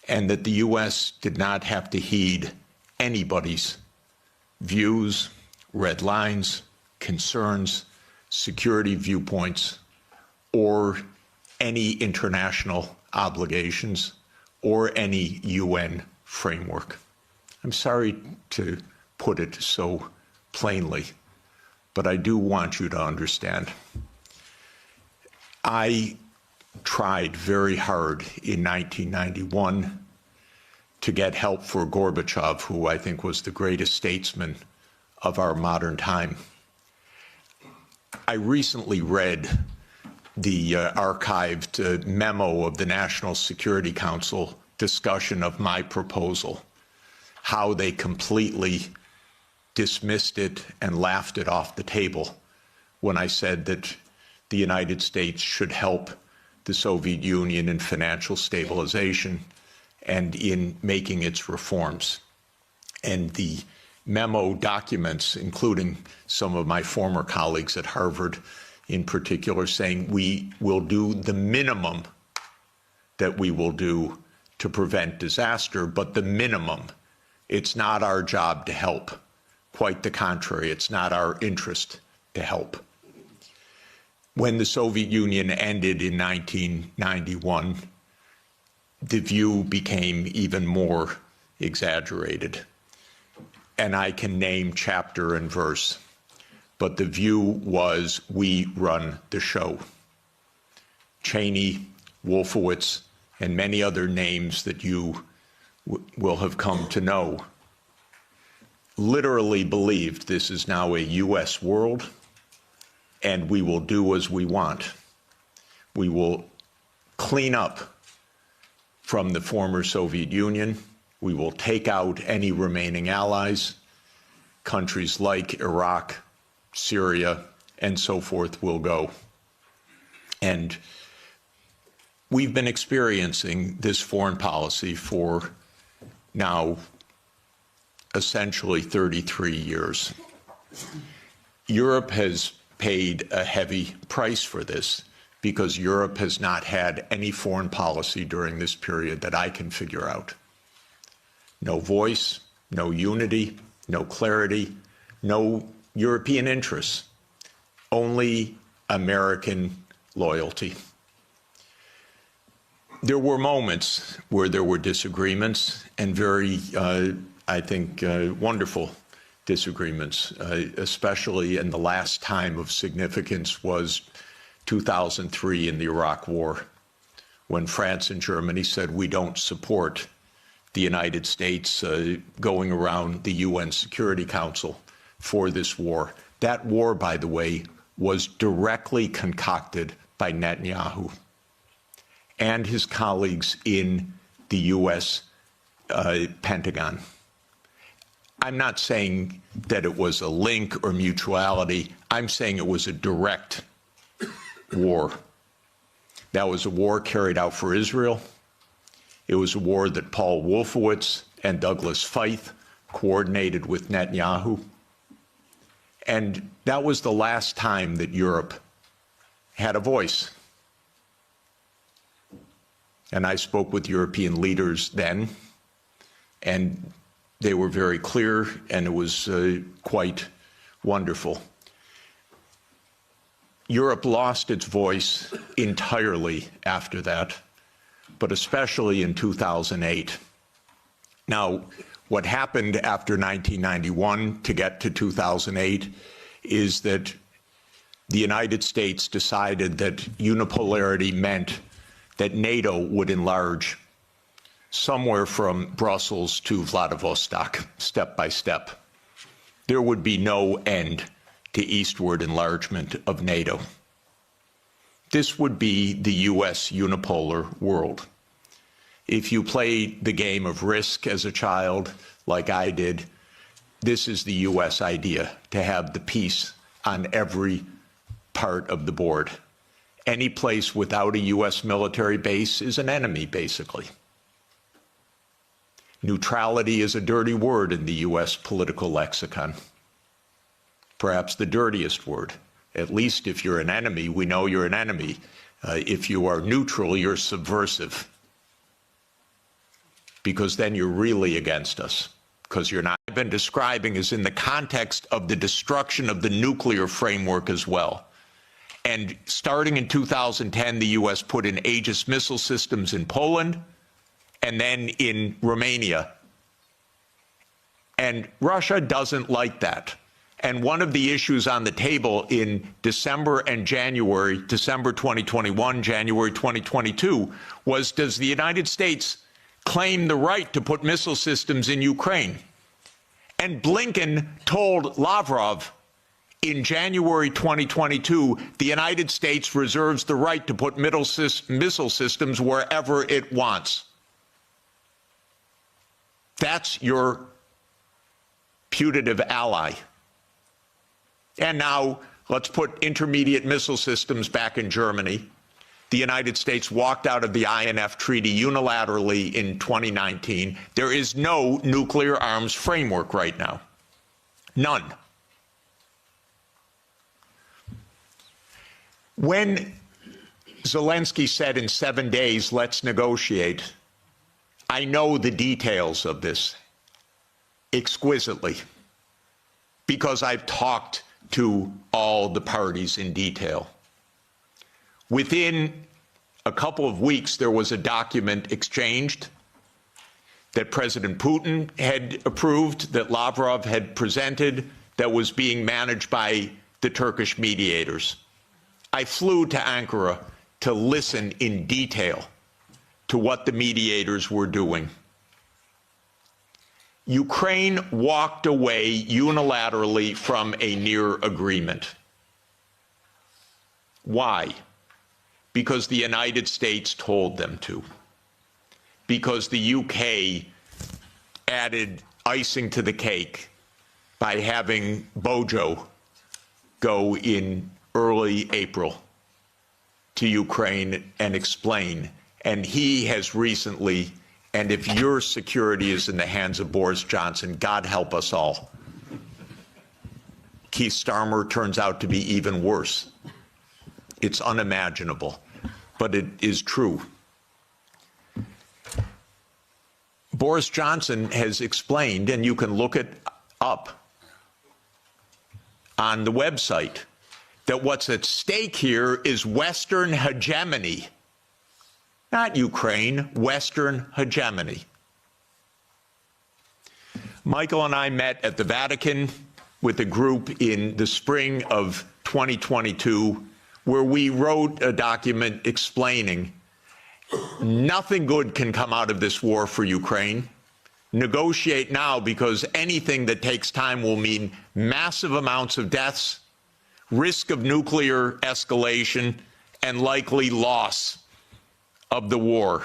and that the U.S. did not have to heed anybody's views, red lines, concerns, security viewpoints, or any international obligations, or any UN framework. I'm sorry to put it so plainly, but I do want you to understand. I tried very hard in 1991 to get help for Gorbachev, who I think was the greatest statesman of our modern time. I recently read the archived memo of the National Security Council discussion of my proposal, how they completely dismissed it and laughed it off the table when I said that the United States should help the Soviet Union in financial stabilization and in making its reforms. And the memo documents, including some of my former colleagues at Harvard in particular, saying we will do the minimum that we will do to prevent disaster, but the minimum. It's not our job to help. Quite the contrary, it's not our interest to help. When the Soviet Union ended in 1991, the view became even more exaggerated. And I can name chapter and verse, but the view was we run the show. Cheney, Wolfowitz, and many other names that you will have come to know literally believed this is now a U.S. world, and we will do as we want. We will clean up from the former Soviet Union. We will take out any remaining allies. Countries like Iraq, Syria, and so forth will go. And we've been experiencing this foreign policy for now essentially 33 years. Europe has paid a heavy price for this because Europe has not had any foreign policy during this period that I can figure out. No voice, no unity, no clarity, no European interests, only American loyalty. There were moments where there were disagreements, and very, I think, wonderful disagreements, especially in the last time of significance was 2003 in the Iraq War, when France and Germany said we don't support the United States going around the UN Security Council for this war. That war, by the way, was directly concocted by Netanyahu and his colleagues in the U.S. Pentagon. I'm not saying that it was a link or mutuality. I'm saying it was a direct war. That was a war carried out for Israel. It was a war that Paul Wolfowitz and Douglas Feith coordinated with Netanyahu. And that was the last time that Europe had a voice. And I spoke with European leaders then, and they were very clear, and it was quite wonderful. Europe lost its voice entirely after that, but especially in 2008. Now, what happened after 1991 to get to 2008 is that the United States decided that unipolarity meant that NATO would enlarge somewhere from Brussels to Vladivostok, step by step. There would be no end to eastward enlargement of NATO. This would be the U.S. unipolar world. If you played the game of Risk as a child, like I did, this is the U.S. idea, to have the peace on every part of the board. Any place without a U.S. military base is an enemy, basically. Neutrality is a dirty word in the U.S. political lexicon, perhaps the dirtiest word. At least if you're an enemy, we know you're an enemy. If you are neutral, you're subversive, because then you're really against us, because you're not. I've been describing is in the context of the destruction of the nuclear framework as well. And starting in 2010, the U.S. put in Aegis missile systems in Poland and then in Romania. And Russia doesn't like that. And one of the issues on the table in December and January, December 2021, January 2022, was, does the United States claim the right to put missile systems in Ukraine. And Blinken told Lavrov in January 2022, the United States reserves the right to put missile systems wherever it wants. That's your putative ally. And now let's put intermediate missile systems back in Germany. The United States walked out of the INF Treaty unilaterally in 2019. There is no nuclear arms framework right now. None. When Zelensky said in 7 days, let's negotiate, I know the details of this exquisitely because I've talked to all the parties in detail. Within a couple of weeks, there was a document exchanged that President Putin had approved, that Lavrov had presented, that was being managed by the Turkish mediators. I flew to Ankara to listen in detail to what the mediators were doing. Ukraine walked away unilaterally from a near agreement. Why? Because the United States told them to. Because the UK added icing to the cake by having Bojo go in early April to Ukraine and explain. And he has recently, and if your security is in the hands of Boris Johnson, God help us all. Keith Starmer turns out to be even worse. It's unimaginable, but it is true. Boris Johnson has explained, and you can look it up on the website, that what's at stake here is Western hegemony. Not Ukraine, Western hegemony. Michael and I met at the Vatican with a group in the spring of 2022, where we wrote a document explaining nothing good can come out of this war for Ukraine. Negotiate now, because anything that takes time will mean massive amounts of deaths, risk of nuclear escalation, and likely loss of the war.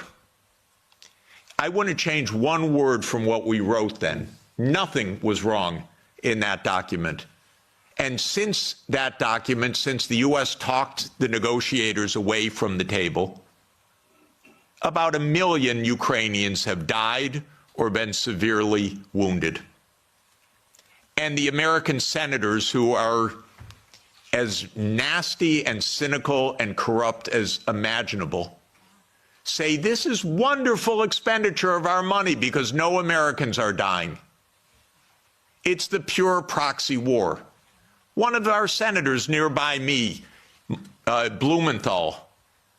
I want to change one word from what we wrote then. Nothing was wrong in that document. And since that document, since the U.S. talked the negotiators away from the table, about 1 million Ukrainians have died or been severely wounded. And the American senators, who are as nasty and cynical and corrupt as imaginable, say this is wonderful expenditure of our money because no Americans are dying. It's the pure proxy war. One of our senators nearby me, Blumenthal,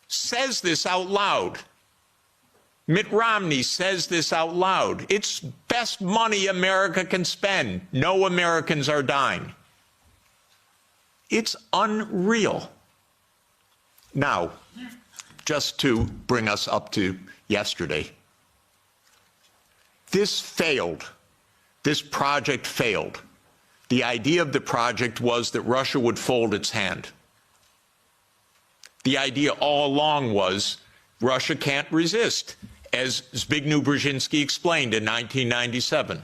says this out loud. Mitt Romney says this out loud. It's best money America can spend. No Americans are dying. It's unreal. Now, just to bring us up to yesterday, this failed. This project failed. The idea of the project was that Russia would fold its hand. The idea all along was Russia can't resist, as Zbigniew Brzezinski explained in 1997.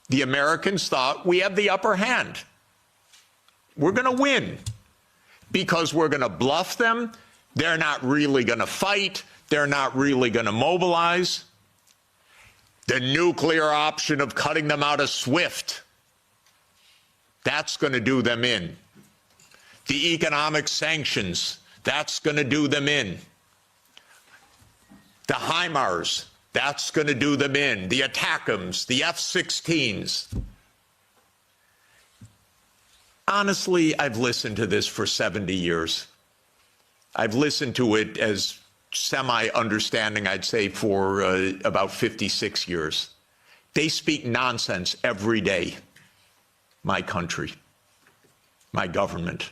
The Americans thought we have the upper hand. We're going to win because we're going to bluff them. They're not really going to fight. They're not really going to mobilize. The nuclear option of cutting them out of SWIFT, that's going to do them in. The economic sanctions, that's going to do them in. The HIMARS, that's going to do them in. The ATACMS, the F-16s. Honestly, I've listened to this for 70 years. I've listened to it as semi-understanding, I'd say, for about 56 years. They speak nonsense every day. My country, my government.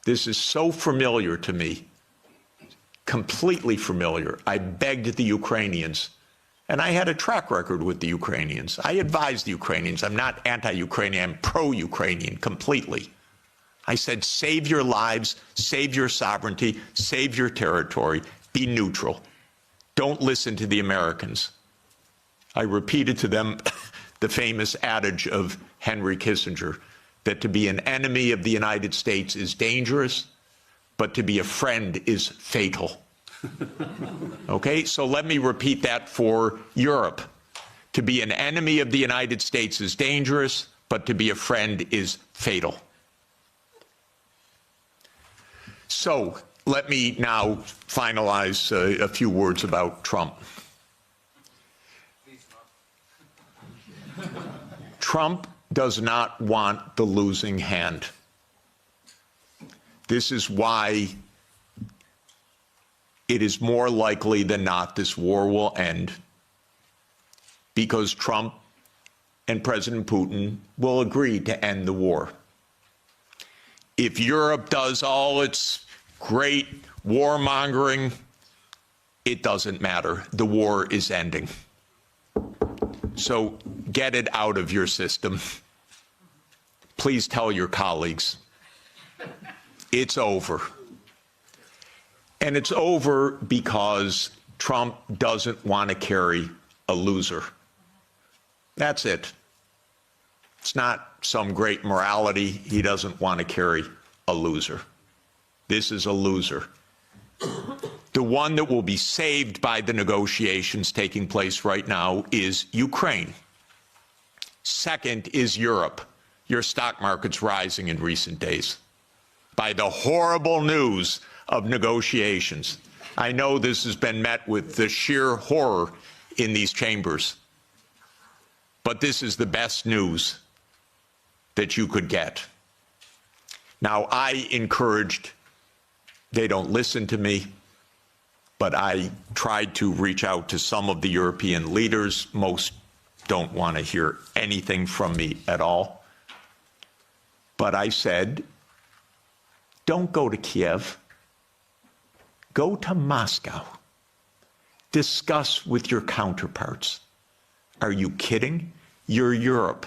This is so familiar to me. completely familiar. I begged the Ukrainians, and I had a track record with the Ukrainians. I advised the Ukrainians. I'm not anti-Ukrainian, I'm pro-Ukrainian completely. I said, save your lives, save your sovereignty, save your territory, be neutral. Don't listen to the Americans. I repeated to them the famous adage of Henry Kissinger, that to be an enemy of the United States is dangerous, but to be a friend is fatal. Okay, so let me repeat that for Europe. To be an enemy of the United States is dangerous, but to be a friend is fatal. So let me now finalize a few words about Trump. Trump does not want the losing hand. This is why it is more likely than not this war will end, because Trump and President Putin will agree to end the war. If Europe does all its great warmongering, it doesn't matter. The war is ending. So get it out of your system. Please tell your colleagues. It's over. And it's over because Trump doesn't want to carry a loser. That's it. It's not some great morality. He doesn't want to carry a loser. This is a loser. The one that will be saved by the negotiations taking place right now is Ukraine. Second is Europe. Your stock market's rising in recent days by the horrible news of negotiations. I know this has been met with the sheer horror in these chambers, but this is the best news that you could get. Now, I encouraged, they don't listen to me, but I tried to reach out to some of the European leaders. Most don't want to hear anything from me at all. But I said, don't go to Kiev. Go to Moscow. Discuss with your counterparts. Are you kidding? You're Europe.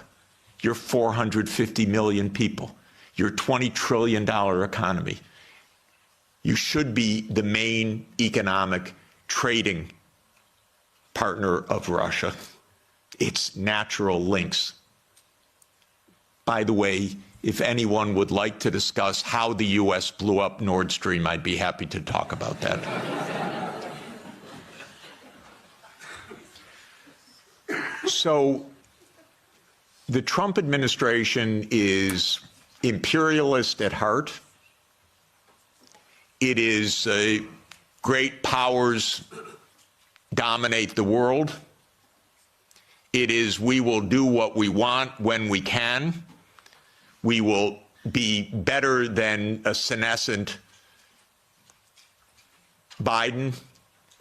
You're 450 million people. You're a $20 trillion economy. You should be the main economic trading partner of Russia. It's natural links. By the way, if anyone would like to discuss how the U.S. blew up Nord Stream, I'd be happy to talk about that. So the Trump administration is imperialist at heart. It is great powers dominate the world. It is we will do what we want when we can. We will be better than a senescent Biden,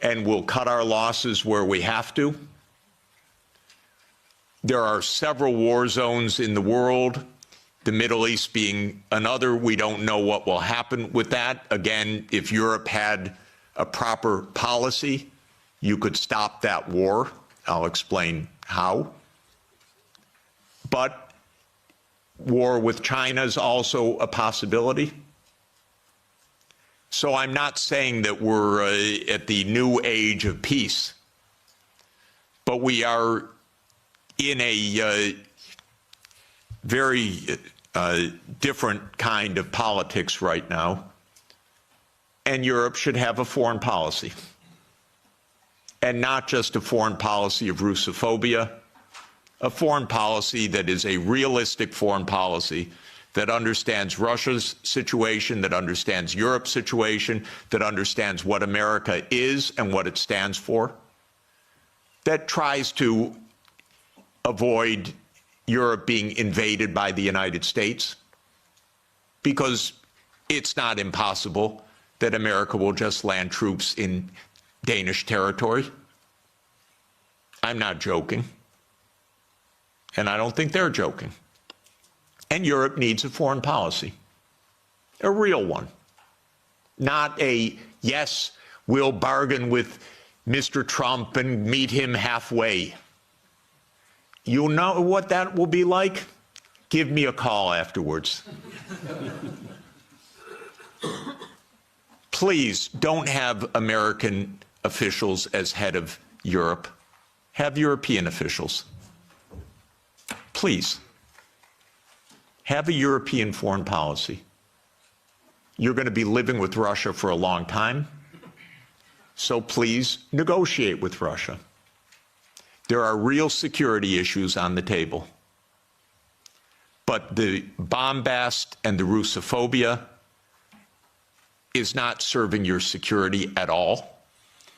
and we'll cut our losses where we have to. There are several war zones in the world, the Middle East being another. We don't know what will happen with that. Again, if Europe had a proper policy, you could stop that war. I'll explain how. But war with China is also a possibility. So I'm not saying that we're at the new age of peace, but we are in a very different kind of politics right now, and Europe should have a foreign policy, and not just a foreign policy of Russophobia, a foreign policy that is a realistic foreign policy that understands Russia's situation, that understands Europe's situation, that understands what America is and what it stands for, that tries to avoid Europe being invaded by the United States, because it's not impossible that America will just land troops in Danish territory. I'm not joking. And I don't think they're joking. And Europe needs a foreign policy, a real one. Not a, yes, We'll bargain with Mr. Trump and meet him halfway. You know what that will be like? Give me a call afterwards. Please don't have American officials as head of Europe. Have European officials. Please. Have a European foreign policy. You're going to be living with Russia for a long time, so please negotiate with Russia. There are real security issues on the table. But the bombast and the Russophobia is not serving your security at all.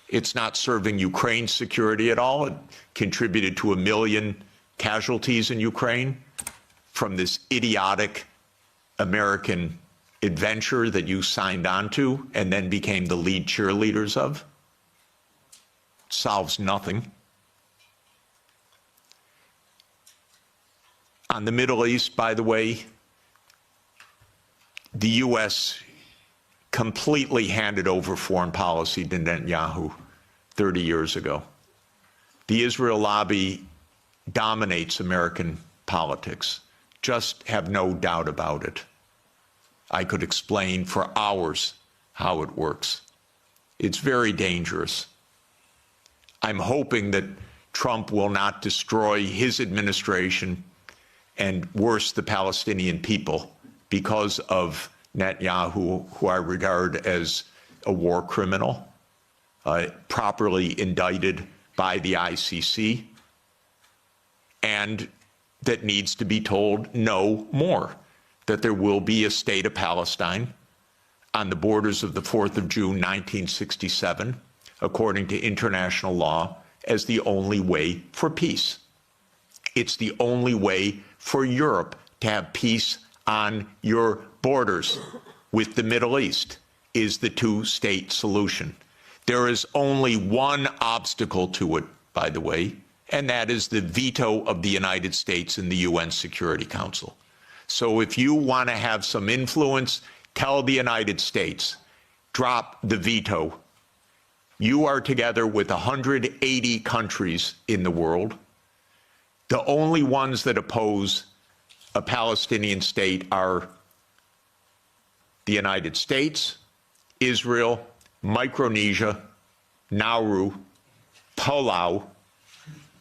It's not serving Ukraine's security at all. It contributed to 1 million casualties in Ukraine from this idiotic American adventure that you signed on to and then became the lead cheerleaders of. It solves nothing. On the Middle East, by the way, the U.S. completely handed over foreign policy to Netanyahu 30 years ago. The Israel lobby dominates American politics. Just have no doubt about it. I could explain for hours how it works. It's very dangerous. I'm hoping that Trump will not destroy his administration and worse, the Palestinian people, because of Netanyahu, who I regard as a war criminal, properly indicted by the ICC, and that needs to be told no more, that there will be a state of Palestine on the borders of the 4th of June, 1967, according to international law, as the only way for peace. It's the only way for Europe to have peace on your borders with the Middle East, is the two-state solution. There is only one obstacle to it, by the way, and that is the veto of the United States in the UN Security Council. So if you want to have some influence, tell the United States, drop the veto. You are together with 180 countries in the world. The only ones that oppose a Palestinian state are the United States, Israel, Micronesia, Nauru, Palau,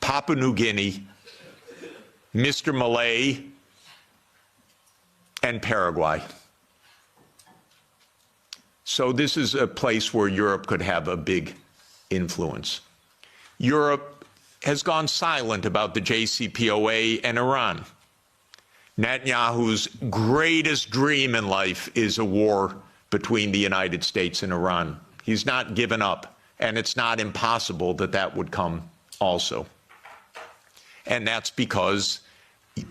Papua New Guinea, Mr. Malay, and Paraguay. So this is a place where Europe could have a big influence. Europe has gone silent about the JCPOA and Iran. Netanyahu's greatest dream in life is a war between the United States and Iran. He's not given up, and it's not impossible that that would come also. And that's because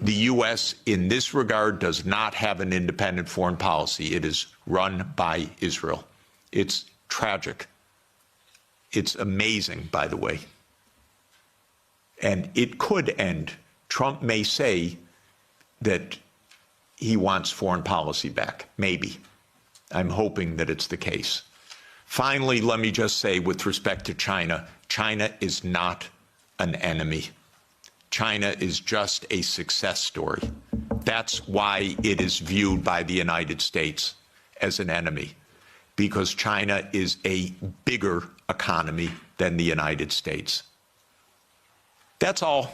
the U.S. in this regard does not have an independent foreign policy. It is run by Israel. It's tragic. It's amazing, by the way. And it could end. Trump may say that he wants foreign policy back. Maybe. I'm hoping that it's the case. Finally, let me just say with respect to China, China is not an enemy. China is just a success story. That's why it is viewed by the United States as an enemy, because China is a bigger economy than the United States. That's all.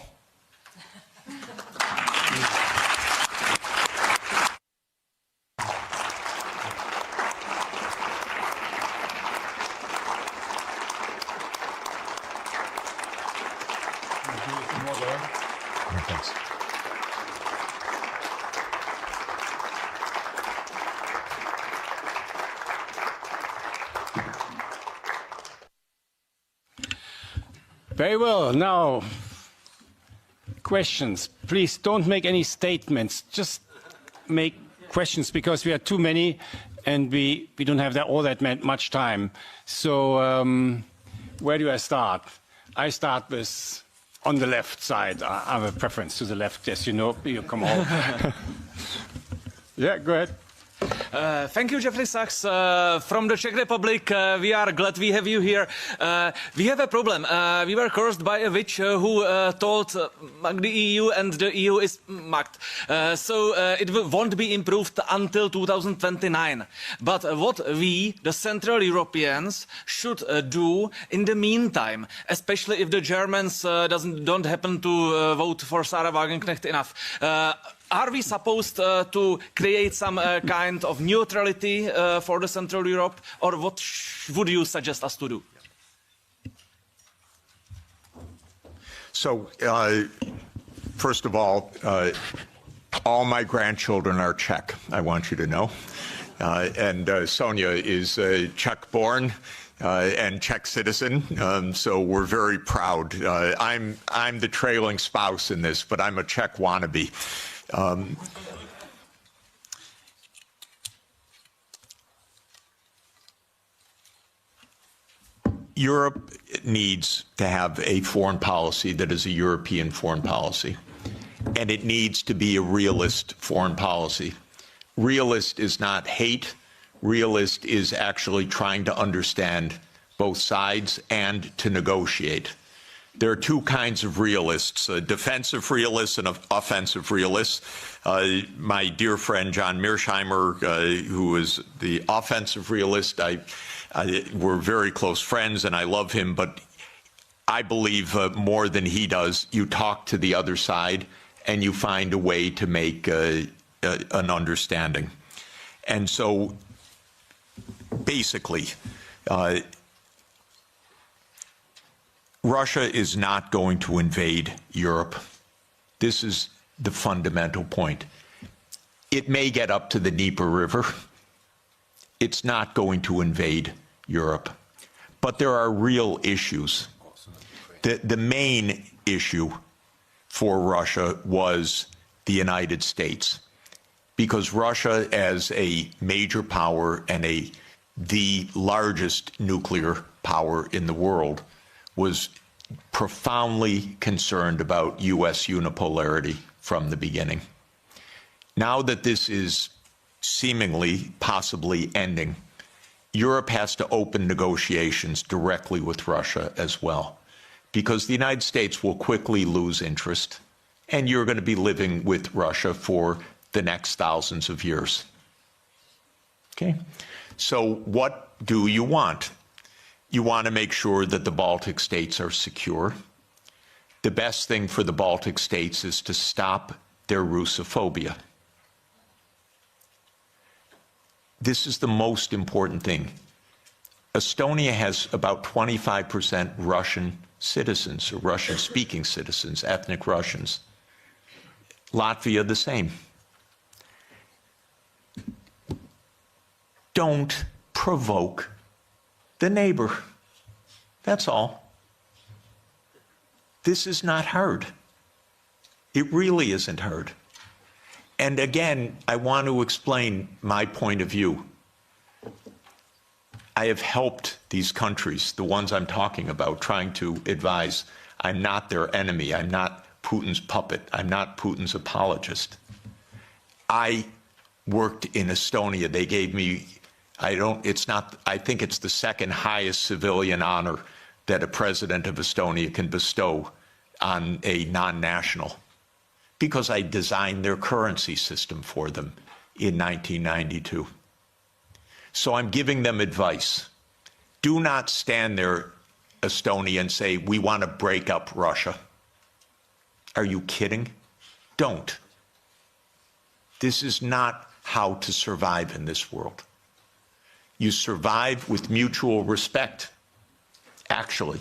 Thanks. Very well. Now, questions. Please don't make any statements. Just make questions, because we are too many and we don't have all that much time. So where do I start? I start with on the left side. I have a preference to the left, as you know. You come on. Yeah, go ahead. Thank you, Jeffrey Sachs. From the Czech Republic, we are glad we have you here. We have a problem. We were cursed by a witch who told the EU, and the EU is mugged. So it won't be improved until 2029. But what we, the Central Europeans, should do in the meantime, especially if the Germans don't happen to vote for Sarah Wagenknecht enough, are we supposed to create some kind of neutrality for the Central Europe, or what would you suggest us to do? So, first of all my grandchildren are Czech, I want you to know. And Sonia is Czech-born and Czech citizen, so we're very proud. I'm the trailing spouse in this, but I'm a Czech wannabe. Europe needs to have a foreign policy that is a European foreign policy, and it needs to be a realist foreign policy. Realist is not hate. Realist is actually trying to understand both sides and to negotiate. There are two kinds of realists, defensive realists and offensive realists. My dear friend John Mearsheimer, who is the offensive realist, we're very close friends and I love him, but I believe more than he does, you talk to the other side and you find a way to make an understanding. And so basically, Russia is not going to invade Europe. This is the fundamental point. It may get up to the Dnieper River. It's not going to invade Europe. But there are real issues. The main issue for Russia was the United States, because Russia, as a major power and the largest nuclear power in the world, was profoundly concerned about U.S. unipolarity from the beginning. Now that this is seemingly, possibly ending, Europe has to open negotiations directly with Russia as well, because the United States will quickly lose interest, and you're going to be living with Russia for the next thousands of years. Okay? So what do you want? You want to make sure that the Baltic states are secure. The best thing for the Baltic states is to stop their Russophobia. This is the most important thing. Estonia has about 25% Russian citizens, or Russian-speaking citizens, ethnic Russians. Latvia, the same. Don't provoke the neighbor. That's all. This is not hard. It really isn't hard. And again, I want to explain my point of view. I have helped these countries, the ones I'm talking about, trying to advise. I'm not their enemy. I'm not Putin's puppet. I'm not Putin's apologist. I worked in Estonia. They gave me, I think it's the second highest civilian honor that a president of Estonia can bestow on a non-national, because I designed their currency system for them in 1992. So I'm giving them advice. Do not stand there, Estonia, and say, we want to break up Russia. Are you kidding? Don't. This is not how to survive in this world. You survive with mutual respect, actually.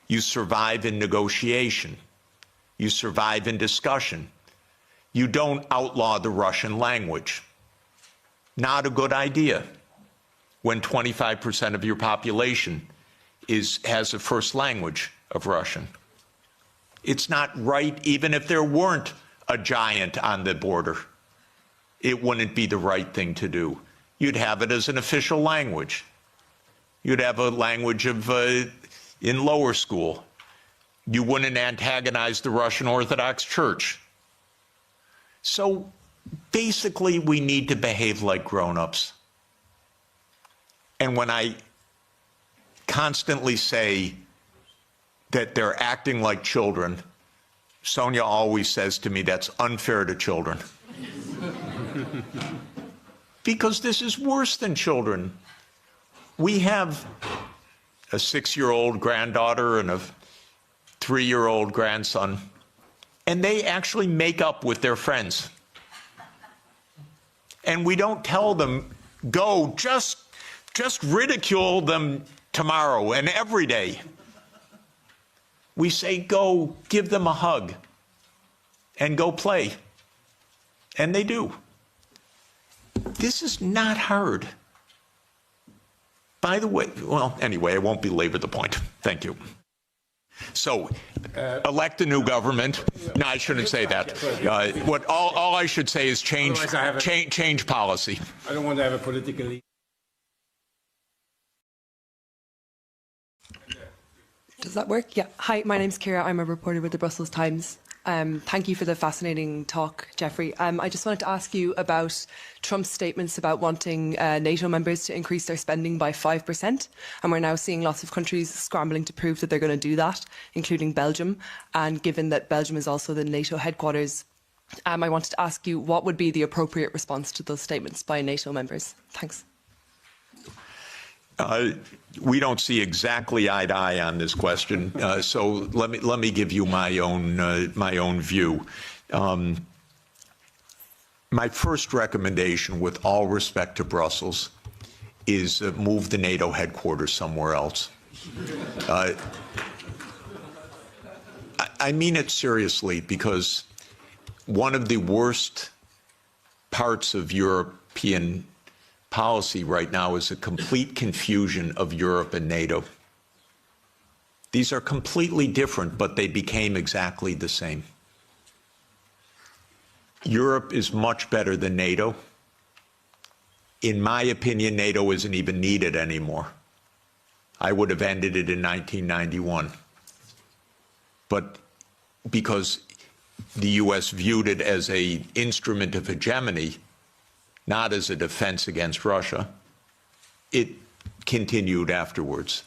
You survive in negotiation. You survive in discussion. You don't outlaw the Russian language. Not a good idea when 25% of your population has a first language of Russian. It's not right, even if there weren't a giant on the border. It wouldn't be the right thing to do. You'd have it as an official language. You'd have a language of in lower school. You wouldn't antagonize the Russian Orthodox Church. So basically we need to behave like grown-ups. And when I constantly say that they're acting like children, Sonia always says to me, that's unfair to children. Because this is worse than children. We have a 6-year-old granddaughter and a 3-year-old grandson, and they actually make up with their friends. And we don't tell them, go, just ridicule them tomorrow and every day. We say, go, give them a hug and go play. And they do. This is not hard. By the way, well, anyway, I won't belabor the point. Thank you. So, elect a new government. No, I shouldn't say that. All I should say is change policy. I don't want to have a political. Does that work? Yeah. Hi, my name's Ciara. I'm a reporter with the Brussels Times. Thank you for the fascinating talk, Jeffrey. I just wanted to ask you about Trump's statements about wanting NATO members to increase their spending by 5%. And we're now seeing lots of countries scrambling to prove that they're going to do that, including Belgium. And given that Belgium is also the NATO headquarters, I wanted to ask you what would be the appropriate response to those statements by NATO members? Thanks. We don't see exactly eye to eye on this question, so let me give you my own view. My first recommendation, with all respect to Brussels, is move the NATO headquarters somewhere else. I mean it seriously, because one of the worst parts of European policy right now is a complete confusion of Europe and NATO. These are completely different, but they became exactly the same. Europe is much better than NATO. In my opinion, NATO isn't even needed anymore. I would have ended it in 1991. But because the US viewed it as an instrument of hegemony, not as a defense against Russia, it continued afterwards.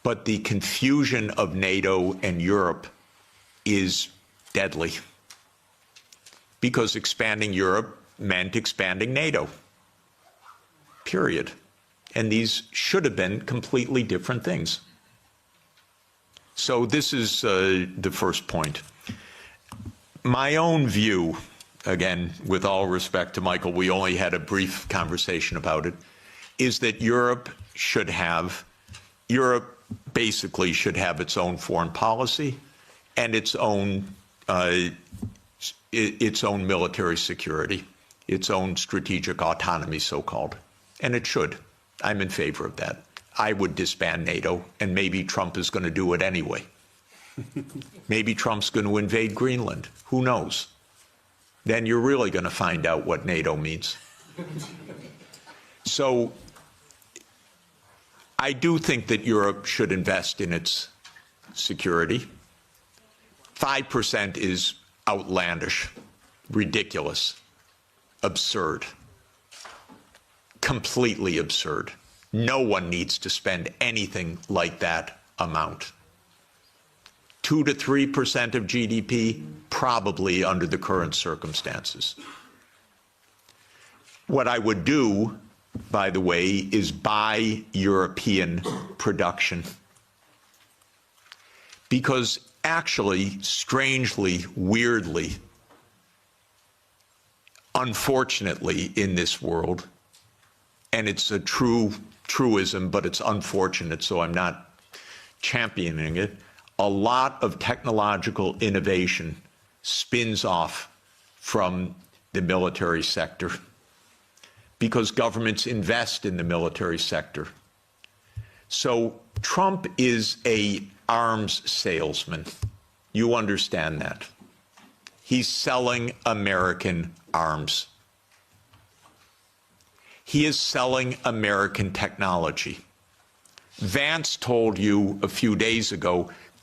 But the confusion of NATO and Europe is deadly, because expanding Europe meant expanding NATO, period. And these should have been completely different things. So this is the first point. My own view, again, with all respect to Michael, we only had a brief conversation about it, is that Europe basically should have its own foreign policy and its own military security, its own strategic autonomy, so-called. And it should. I'm in favor of that. I would disband NATO, and maybe Trump is going to do it anyway. Maybe Trump's going to invade Greenland. Who knows? Then you're really going to find out what NATO means. So I do think that Europe should invest in its security. 5% is outlandish, ridiculous, absurd, completely absurd. No one needs to spend anything like that amount. 2 to 3% of GDP, probably under the current circumstances. What I would do, by the way, is buy European production. Because actually, strangely, weirdly, unfortunately in this world, and it's a truism, but it's unfortunate, so I'm not championing it, a lot of technological innovation spins off from the military sector because governments invest in the military sector. So Trump is an arms salesman. You understand that. He's selling American arms. He is selling American technology. Vance told you a few days ago